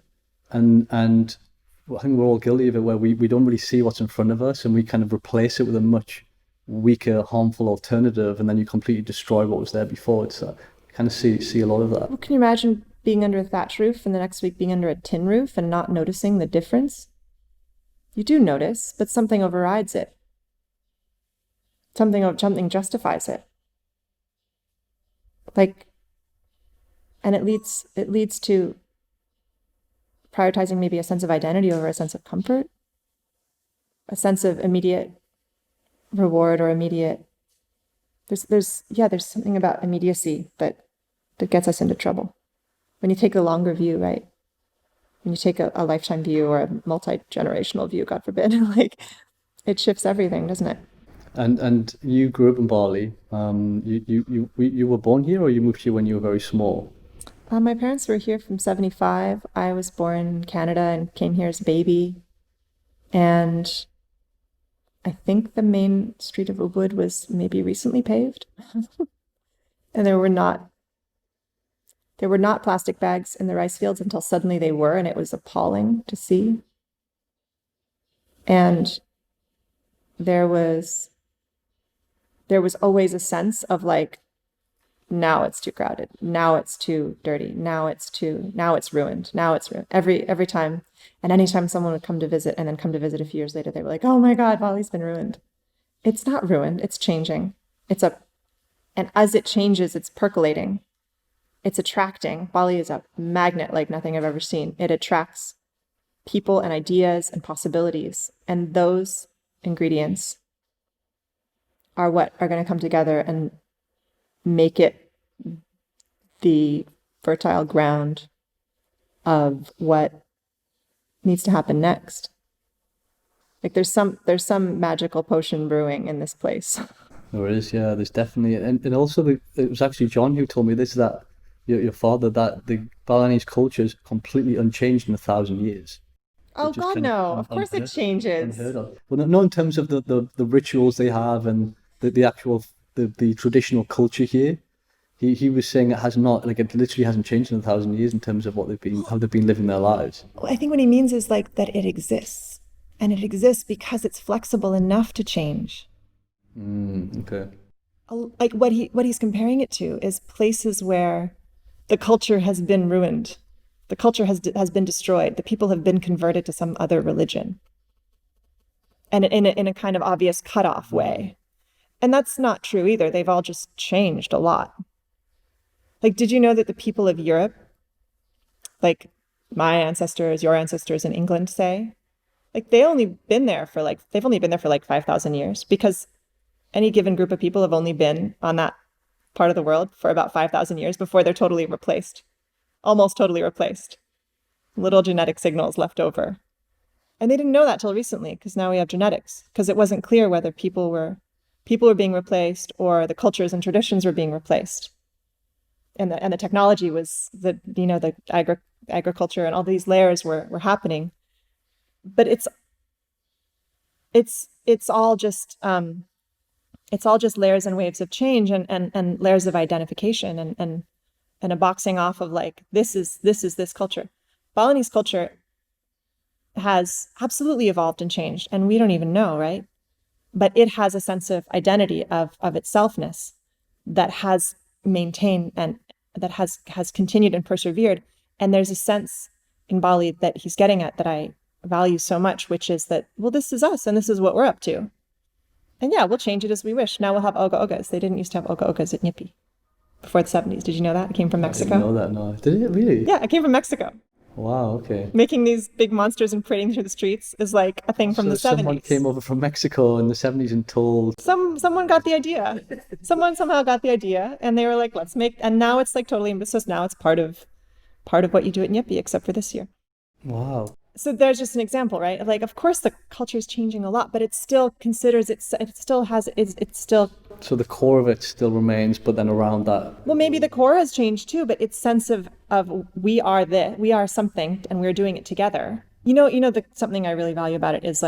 and I think we're all guilty of it, where we don't really see what's in front of us and we kind of replace it with a much weaker, harmful alternative, and then you completely destroy what was there before. It's I kind of see a lot of that. Well, can you imagine being under a thatch roof and the next week being under a tin roof and not noticing the difference? You do notice, but something overrides it. Something justifies it. Like, and it leads to prioritizing maybe a sense of identity over a sense of comfort, a sense of immediate reward or immediate. There's something about immediacy that gets us into trouble. When you take a longer view, right? When you take a lifetime view or a multi-generational view, God forbid, like, it shifts everything, doesn't it? And you grew up in Bali. You were born here, or you moved here when you were very small? My parents were here from 1975. I was born in Canada and came here as a baby. And I think the main street of Ubud was maybe recently paved. And there were not plastic bags in the rice fields until suddenly they were, and it was appalling to see. And there was always a sense of like Now it's too crowded. Now it's too dirty. Now it's ruined. Now it's ruined. Every time. And anytime someone would come to visit and then come to visit a few years later, they were like, oh my God, Bali's been ruined. It's not ruined. It's changing. And as it changes, it's percolating. It's attracting. Bali is a magnet like nothing I've ever seen. It attracts people and ideas and possibilities. And those ingredients are what are going to come together and make it the fertile ground of what needs to happen next. Like there's some magical potion brewing in this place. There is, yeah. There's definitely, and also it was actually John who told me this, that your father, that the Balinese culture is completely unchanged in 1,000 years. Oh God, no! Of course it changes. Unheard of. Well, not in terms of the rituals they have and the actual the traditional culture here. He was saying it has not, like it literally hasn't changed in 1,000 years in terms of what how they've been living their lives. I think what he means is like that it exists, and it exists because it's flexible enough to change. Okay. Like what he's comparing it to is places where the culture has been ruined, the culture has been destroyed, the people have been converted to some other religion, and in a kind of obvious cutoff way. And that's not true either. They've all just changed a lot. Like, did you know that the people of Europe, like my ancestors, your ancestors in England, say, like they've only been there for like 5,000 years, because any given group of people have only been on that part of the world for about 5,000 years before they're totally replaced, almost totally replaced. Little genetic signals left over. And they didn't know that till recently, because now we have genetics, because it wasn't clear whether people were being replaced or the cultures and traditions were being replaced. And the technology was the agriculture and all these layers were happening. But it's all just layers and waves of change and layers of identification and a boxing off of like this is this culture. Balinese culture has absolutely evolved and changed, and we don't even know, right? But it has a sense of identity of itselfness that has maintained and that has continued and persevered. And there's a sense in Bali that he's getting at that I value so much, which is that, well, this is us and this is what we're up to. And yeah, we'll change it as we wish. Now we'll have oga-ogas. They didn't used to have oga-ogas at Nyipi before the 70s. Did you know that? It came from Mexico. I didn't know that, no. Did it really? Yeah, it came from Mexico. Wow, okay. Making these big monsters and parading through the streets is like a thing from the 70s. Someone came over from Mexico in the 70s and told... Someone got the idea. Someone somehow got the idea, and they were like, let's make... And now it's like totally... So now it's part of what you do at Nyipi, except for this year. Wow. So there's just an example, right? Like, of course the culture is changing a lot, but it still considers it's still... So the core of it still remains, but then around that... Well, maybe the core has changed too, but its sense of we are something and we're doing it together. Something I really value about it is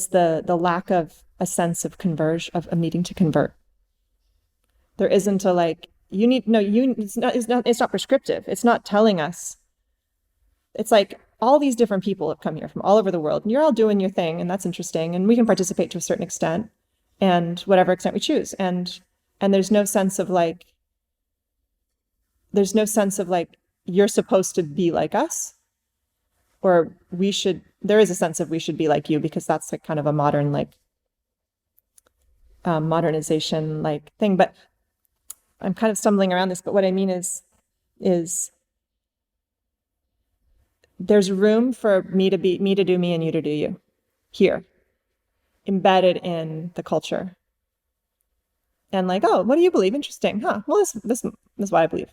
the lack of a sense of converge, of needing to convert. There isn't a like, it's not prescriptive. It's not telling us. It's like all these different people have come here from all over the world and you're all doing your thing and that's interesting and we can participate to a certain extent and whatever extent we choose. And there's no sense of like, you're supposed to be like us, or there is a sense of we should be like you, because that's like kind of a modern, like modernization like thing. But I'm kind of stumbling around this, but what I mean is there's room for me to do me and you to do you here, embedded in the culture. And like, oh, what do you believe? Interesting, huh? Well, this is what I believe.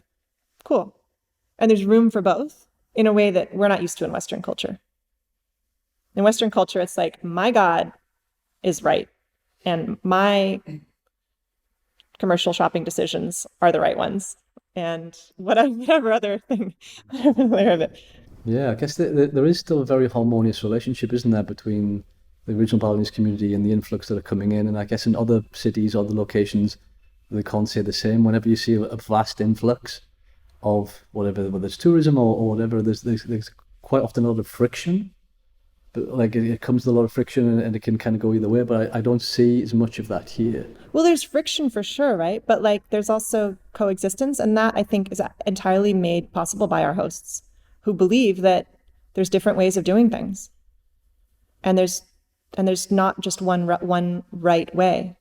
Cool. And there's room for both in a way that we're not used to in Western culture. In Western culture, it's like, my God is right, and my commercial shopping decisions are the right ones, and whatever other thing, whatever layer of it. Yeah, I guess there is still a very harmonious relationship, isn't there, between the original Balinese community and the influx that are coming in. And I guess in other cities, other locations, they can't say the same. Whenever you see a vast influx of whether it's tourism or whatever, there's quite often a lot of friction but like it comes with a lot of friction and it can kind of go either way. But I don't see as much of that here. Well, there's friction for sure, right? But like there's also coexistence, and that I think is entirely made possible by our hosts who believe that there's different ways of doing things. And there's not just one right way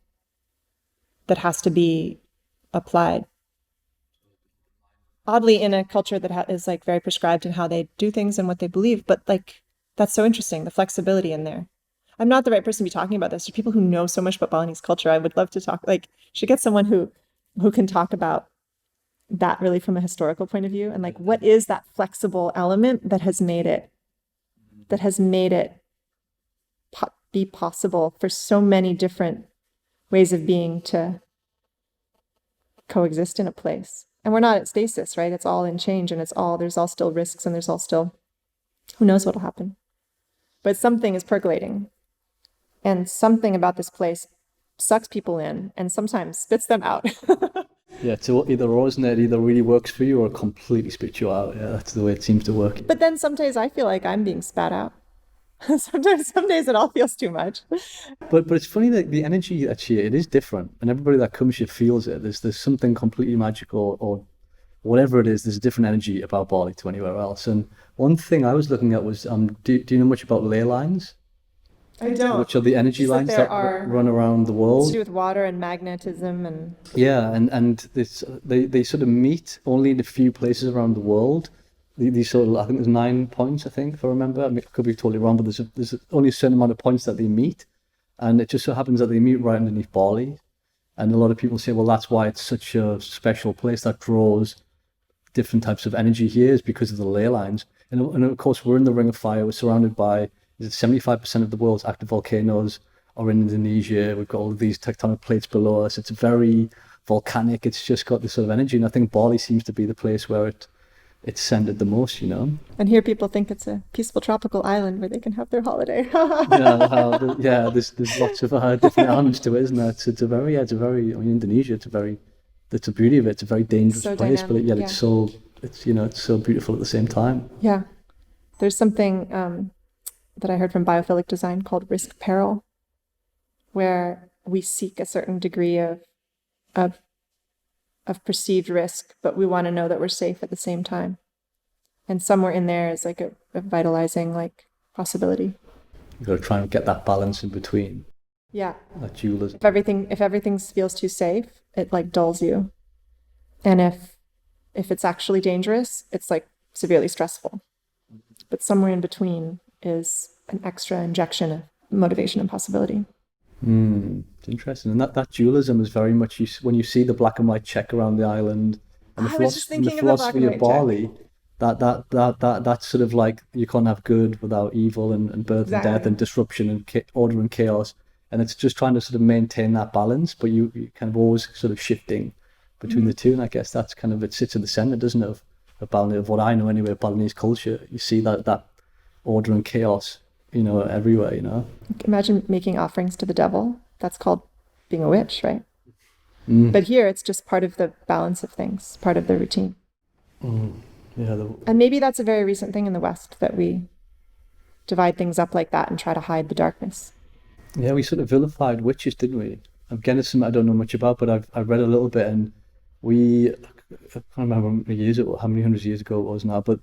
that has to be applied. Oddly, in a culture that is like very prescribed in how they do things and what they believe, but like that's so interesting, the flexibility in there. I'm not the right person to be talking about this. There's people who know so much about Balinese culture. I would love to talk. Like, should get someone who can talk about that really from a historical point of view, and like what is that flexible element that has made it be possible for so many different ways of being to coexist in a place. And we're not at stasis, right? It's all in change, and there's all still risks, and there's all still, who knows what'll happen. But something is percolating, and something about this place sucks people in and sometimes spits them out. Yeah, it's either or, isn't it? It either really works for you or completely spits you out. Yeah, that's the way it seems to work. But then some days I feel like I'm being spat out. Some days it all feels too much. But it's funny that the energy that's here, it is different, and everybody that comes here feels it. There's something completely magical, or whatever it is. There's a different energy about Bali to anywhere else. And one thing I was looking at was, do you know much about ley lines? I don't. Which are the energy lines that run around the world. To do with water and magnetism and. Yeah, and they sort of meet only in a few places around the world. These sort of, I think there's 9 points, I think, if I remember. I mean, I could be totally wrong, but there's only a certain amount of points that they meet. And it just so happens that they meet right underneath Bali. And a lot of people say, well, that's why it's such a special place that draws different types of energy here, is because of the ley lines. And of course, we're in the Ring of Fire. We're surrounded by 75% of the world's active volcanoes are in Indonesia. We've got all of these tectonic plates below us. It's very volcanic. It's just got this sort of energy. And I think Bali seems to be the place where it's centered the most, you know. And here people think it's a peaceful tropical island where they can have their holiday. Yeah, there's lots of different elements to it, isn't there? It's a very, I mean, Indonesia, that's the beauty of it. It's a very dangerous so place, dynamic, but yet yeah. it's so beautiful at the same time. Yeah. There's something that I heard from biophilic design called risk peril, where we seek a certain degree of perceived risk, but we want to know that we're safe at the same time. And somewhere in there is like a vitalizing like possibility. You've got to try and get that balance in between. Yeah. That dualism. If everything feels too safe, it like dulls you. And if it's actually dangerous, it's like severely stressful. But somewhere in between is an extra injection of motivation and possibility. It's interesting. And that dualism is very much, when you see the black and white check around the island, and the philosophy of Bali, that's sort of like, you can't have good without evil, and birth and death and disruption and order and chaos. And it's just trying to sort of maintain that balance, but you kind of always sort of shifting between the two. And I guess that's kind of, it sits at the center, doesn't it, of what I know anyway, of Balinese culture. You see that order and chaos, everywhere, Imagine making offerings to the devil. That's called being a witch, right? But here it's just part of the balance of things, part of the routine. Yeah. And maybe that's a very recent thing in the West, that we divide things up like that and try to hide the darkness. Yeah, we sort of vilified witches, didn't we? Again, it's something I don't know much about, but I've read a little bit, and I can't remember how many hundreds of years ago it was now, but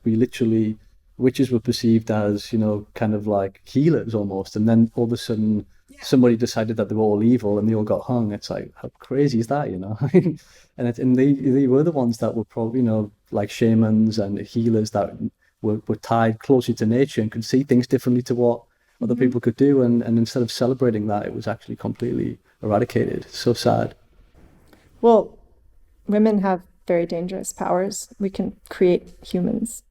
witches were perceived as, kind of like healers almost, and then all of a sudden somebody decided that they were all evil and they all got hung. It's like, how crazy is that, and they were the ones that were probably, like shamans and healers that were tied closely to nature and could see things differently to what other people could do, and instead of celebrating that, it was actually completely eradicated. It's so sad. Well, women have very dangerous powers. We can create humans.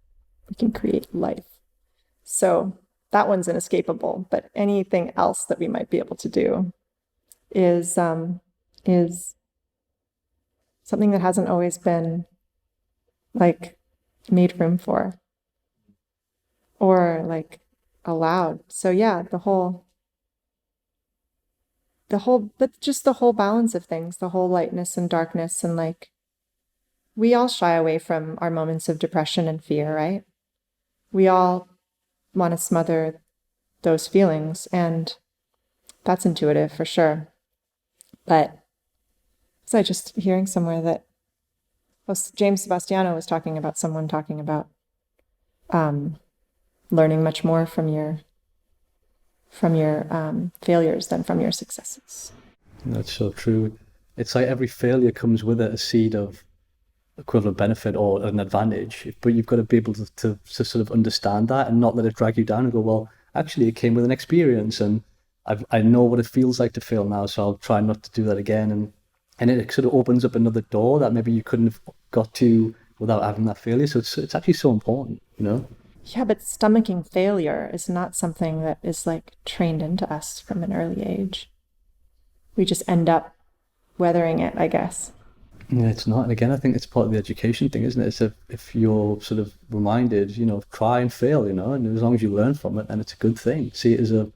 We can create life. So that one's inescapable. But anything else that we might be able to do is something that hasn't always been like made room for or like allowed. So yeah, but just the whole balance of things, the whole lightness and darkness, and like, we all shy away from our moments of depression and fear, right? We all want to smother those feelings. And that's intuitive for sure. But so I just hearing somewhere that James Sebastiano was talking about someone talking about learning much more from your failures than from your successes. That's so true. It's like every failure comes with it a seed of equivalent benefit or an advantage, but you've got to be able to sort of understand that and not let it drag you down and go, well, actually it came with an experience and I know what it feels like to fail now, so I'll try not to do that again. And it sort of opens up another door that maybe you couldn't have got to without having that failure. So it's actually so important, you know? Yeah, but stomaching failure is not something that is like trained into us from an early age. We just end up weathering it, I guess. Yeah, it's not. And again, I think it's part of the education thing, isn't it? It's if you're sort of reminded, you know, try and fail, you know, and as long as you learn from it, then it's a good thing. See it as a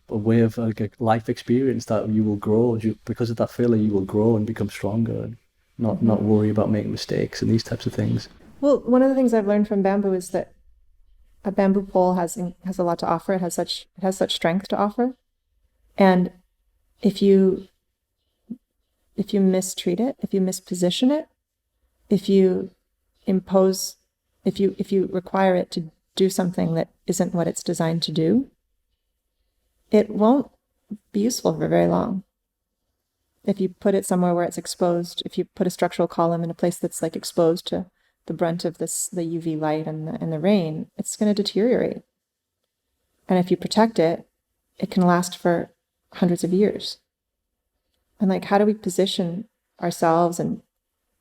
way of like a life experience that you will grow. Because of that failure, you will grow and become stronger and not worry about making mistakes and these types of things. Well, one of the things I've learned from bamboo is that a bamboo pole has a lot to offer. It has such strength to offer. And if you mistreat it, if you misposition it, if you require it to do something that isn't what it's designed to do, it won't be useful for very long. If you put it somewhere where it's exposed, if you put a structural column in a place that's like exposed to the brunt of the UV light and the rain, it's going to deteriorate. And if you protect it, it can last for hundreds of years. And like, how do we position ourselves and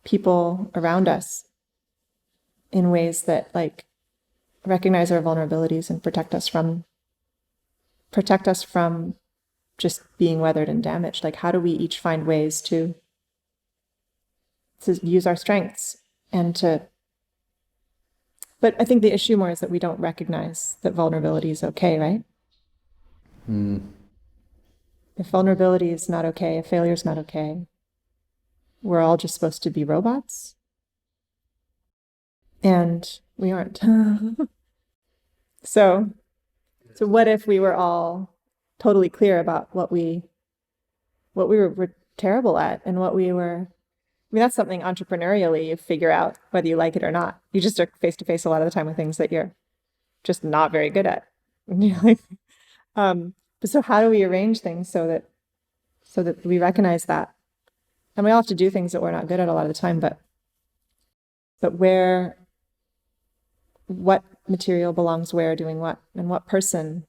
people around us in ways that like recognize our vulnerabilities and protect us from just being weathered and damaged? Like, how do we each find ways to use our strengths but I think the issue more is that we don't recognize that vulnerability is okay, right? If vulnerability is not okay, if failure is not okay, we're all just supposed to be robots. And we aren't. So what if we were all totally clear about what we were terrible at and what we were. I mean, that's something entrepreneurially you figure out whether you like it or not. You just are face to face a lot of the time with things that you're just not very good at. And you're like, but so how do we arrange things so that we recognize that? And we all have to do things that we're not good at a lot of the time, but what material belongs where, doing what, and what person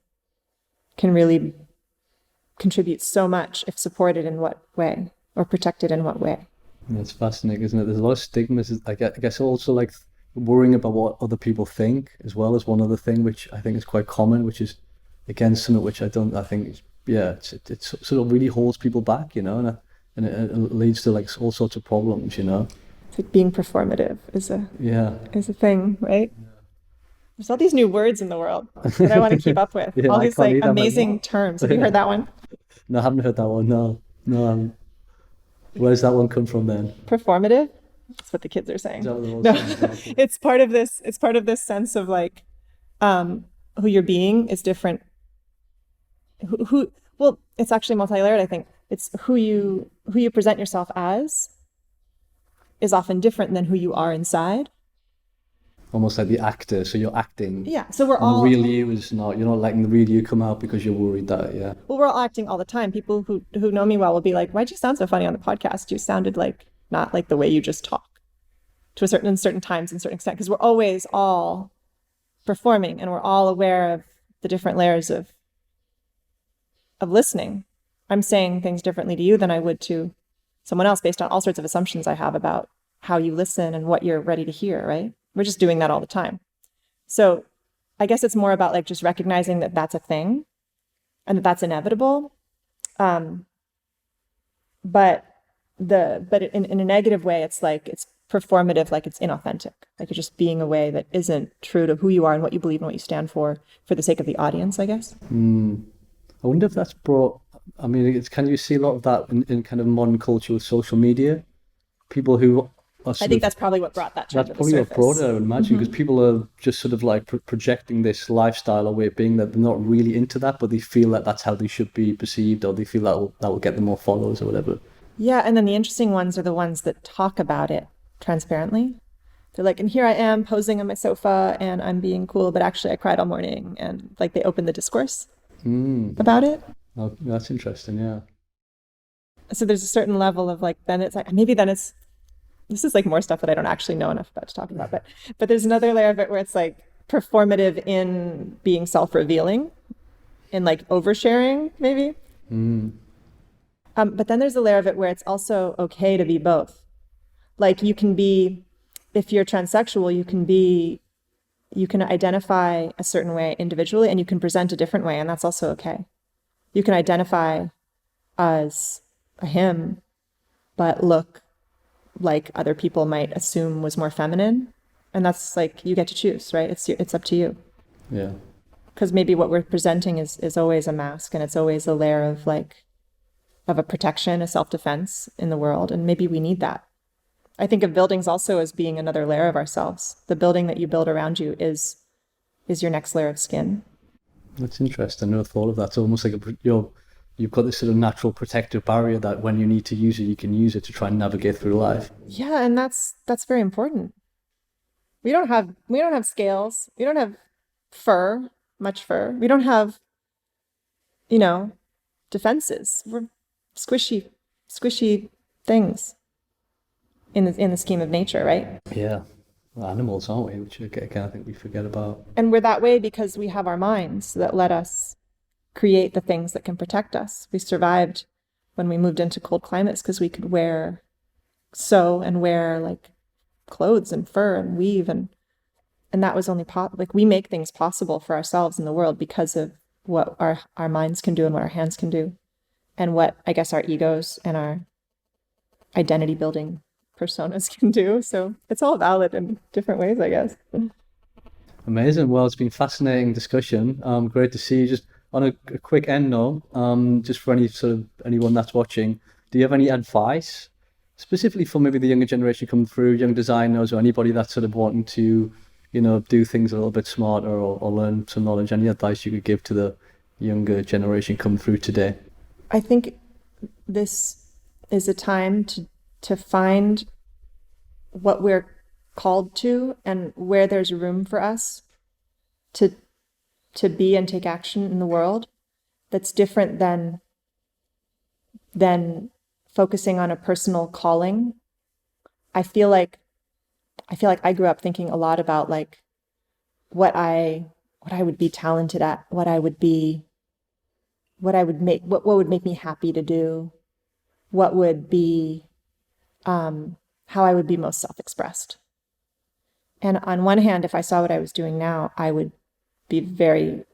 can really contribute so much if supported in what way or protected in what way. That's fascinating, isn't it? There's a lot of stigmas. I guess also like worrying about what other people think as well as one other thing, which I think is quite common, which is again something which it sort of really holds people back, you know, and it leads to like all sorts of problems, you know. It's like being performative is a thing, right? Yeah. There's all these new words in the world that I want to keep up with. All these like amazing terms. Have you heard that one? No, I haven't heard that one. No. Where's that one come from then? Performative? That's what the kids are saying. No, it's part of this. It's part of this sense of like, who you're being is different. Well, it's actually multi-layered. I think it's who you present yourself as is often different than who you are inside. Almost like the actor, so you're acting. Yeah, so we're all... The real you is not, you're not letting the real you come out because you're worried that, yeah. Well, we're all acting all the time. People who know me well will be like, why'd you sound so funny on the podcast? You sounded like, not like the way you just talk. To certain times and certain extent, because we're always all performing and we're all aware of the different layers of listening. I'm saying things differently to you than I would to someone else based on all sorts of assumptions I have about how you listen and what you're ready to hear, right? We're just doing that all the time. So I guess it's more about like just recognizing that that's a thing and that that's inevitable. But in a negative way, it's like, it's performative, like it's inauthentic. Like you're just being a way that isn't true to who you are and what you believe and what you stand for the sake of the audience, I guess. I wonder if that's brought, can you see a lot of that in kind of modern culture with social media? People who I think that's probably what brought that trend That's to the probably what surface. brought it, I would imagine, because people are just sort of like projecting this lifestyle or way of being that they're not really into that, but they feel that that's how they should be perceived, or they feel that will get them more followers or whatever. Yeah, and then the interesting ones are the ones that talk about it transparently. They're like, and here I am posing on my sofa and I'm being cool, but actually I cried all morning. And like they open the discourse about it. Oh, that's interesting, yeah. So there's a certain level of like, then it's like, maybe then it's, this is like more stuff that I don't actually know enough about to talk about, but there's another layer of it where it's like performative in being self-revealing and like oversharing maybe. But then there's a layer of it where it's also okay to be both. Like you can be, if you're transsexual, you can identify a certain way individually and you can present a different way, and that's also okay. You can identify as a him, but look like other people might assume was more feminine. And that's like, you get to choose, right? It's up to you. Yeah. Because maybe what we're presenting is always a mask, and it's always a layer of like, of a protection, a self-defense in the world. And maybe we need that. I think of buildings also as being another layer of ourselves. The building that you build around you is your next layer of skin. That's interesting. I never thought of that. It's almost like you've got this sort of natural protective barrier that when you need to use it, you can use it to try and navigate through life. Yeah, and that's very important. We don't have scales. We don't have much fur. We don't have, defenses. We're squishy things in the scheme of nature, right? Yeah. We're animals, aren't we? Which again, I think we forget about. And we're that way because we have our minds that let us create the things that can protect us. We survived when we moved into cold climates because we could sew and wear like clothes and fur and weave, and that was only like we make things possible for ourselves in the world because of what our minds can do and what our hands can do, and what I guess our egos and our identity building personas can do. So it's all valid in different ways, I guess. Amazing. Well, it's been fascinating discussion. Great to see you. Just on a quick end note, just for anyone that's watching, do you have any advice specifically for maybe the younger generation coming through, young designers or anybody that's sort of wanting to, do things a little bit smarter or learn some knowledge? Any advice you could give to the younger generation coming through today? I think this is a time to find what we're called to and where there's room for us to be and take action in the world that's different than focusing on a personal calling. I feel like I grew up thinking a lot about like what I would be talented at, what would make me happy to do, what would be how I would be most self-expressed. And on one hand, if I saw what I was doing now, I would be very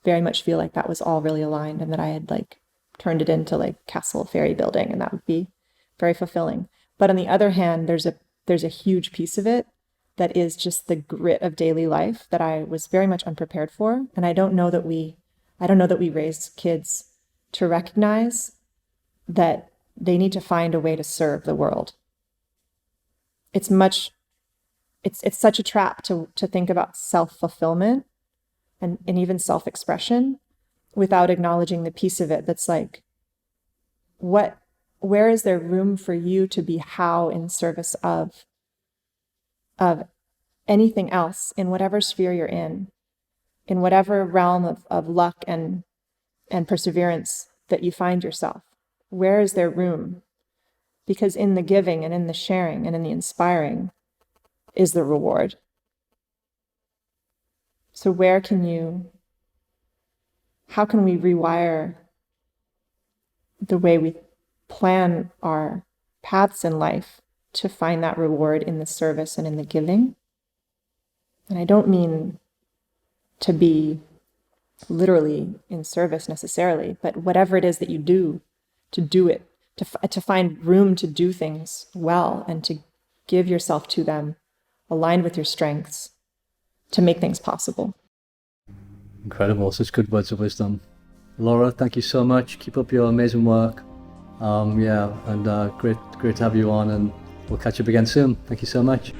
much feel like that was all really aligned and that I had like turned it into like castle fairy building, and that would be very fulfilling. But on the other hand, there's a huge piece of it that is just the grit of daily life that I was very much unprepared for. And I don't know that we raise kids to recognize that they need to find a way to serve the world. It's such a trap to think about self-fulfillment and even self-expression without acknowledging the piece of it that's like, where is there room for you to be how in service of anything else in whatever sphere you're in whatever realm of luck and perseverance that you find yourself? Where is there room? Because in the giving and in the sharing and in the inspiring is the reward. So how can we rewire the way we plan our paths in life to find that reward in the service and in the giving? And I don't mean to be literally in service necessarily, but whatever it is that you do, to do it, to find room to do things well and to give yourself to them, aligned with your strengths, to make things possible. Incredible. Such good words of wisdom. Elora, thank you so much. Keep up your amazing work. And great to have you on, and we'll catch up again soon. Thank you so much.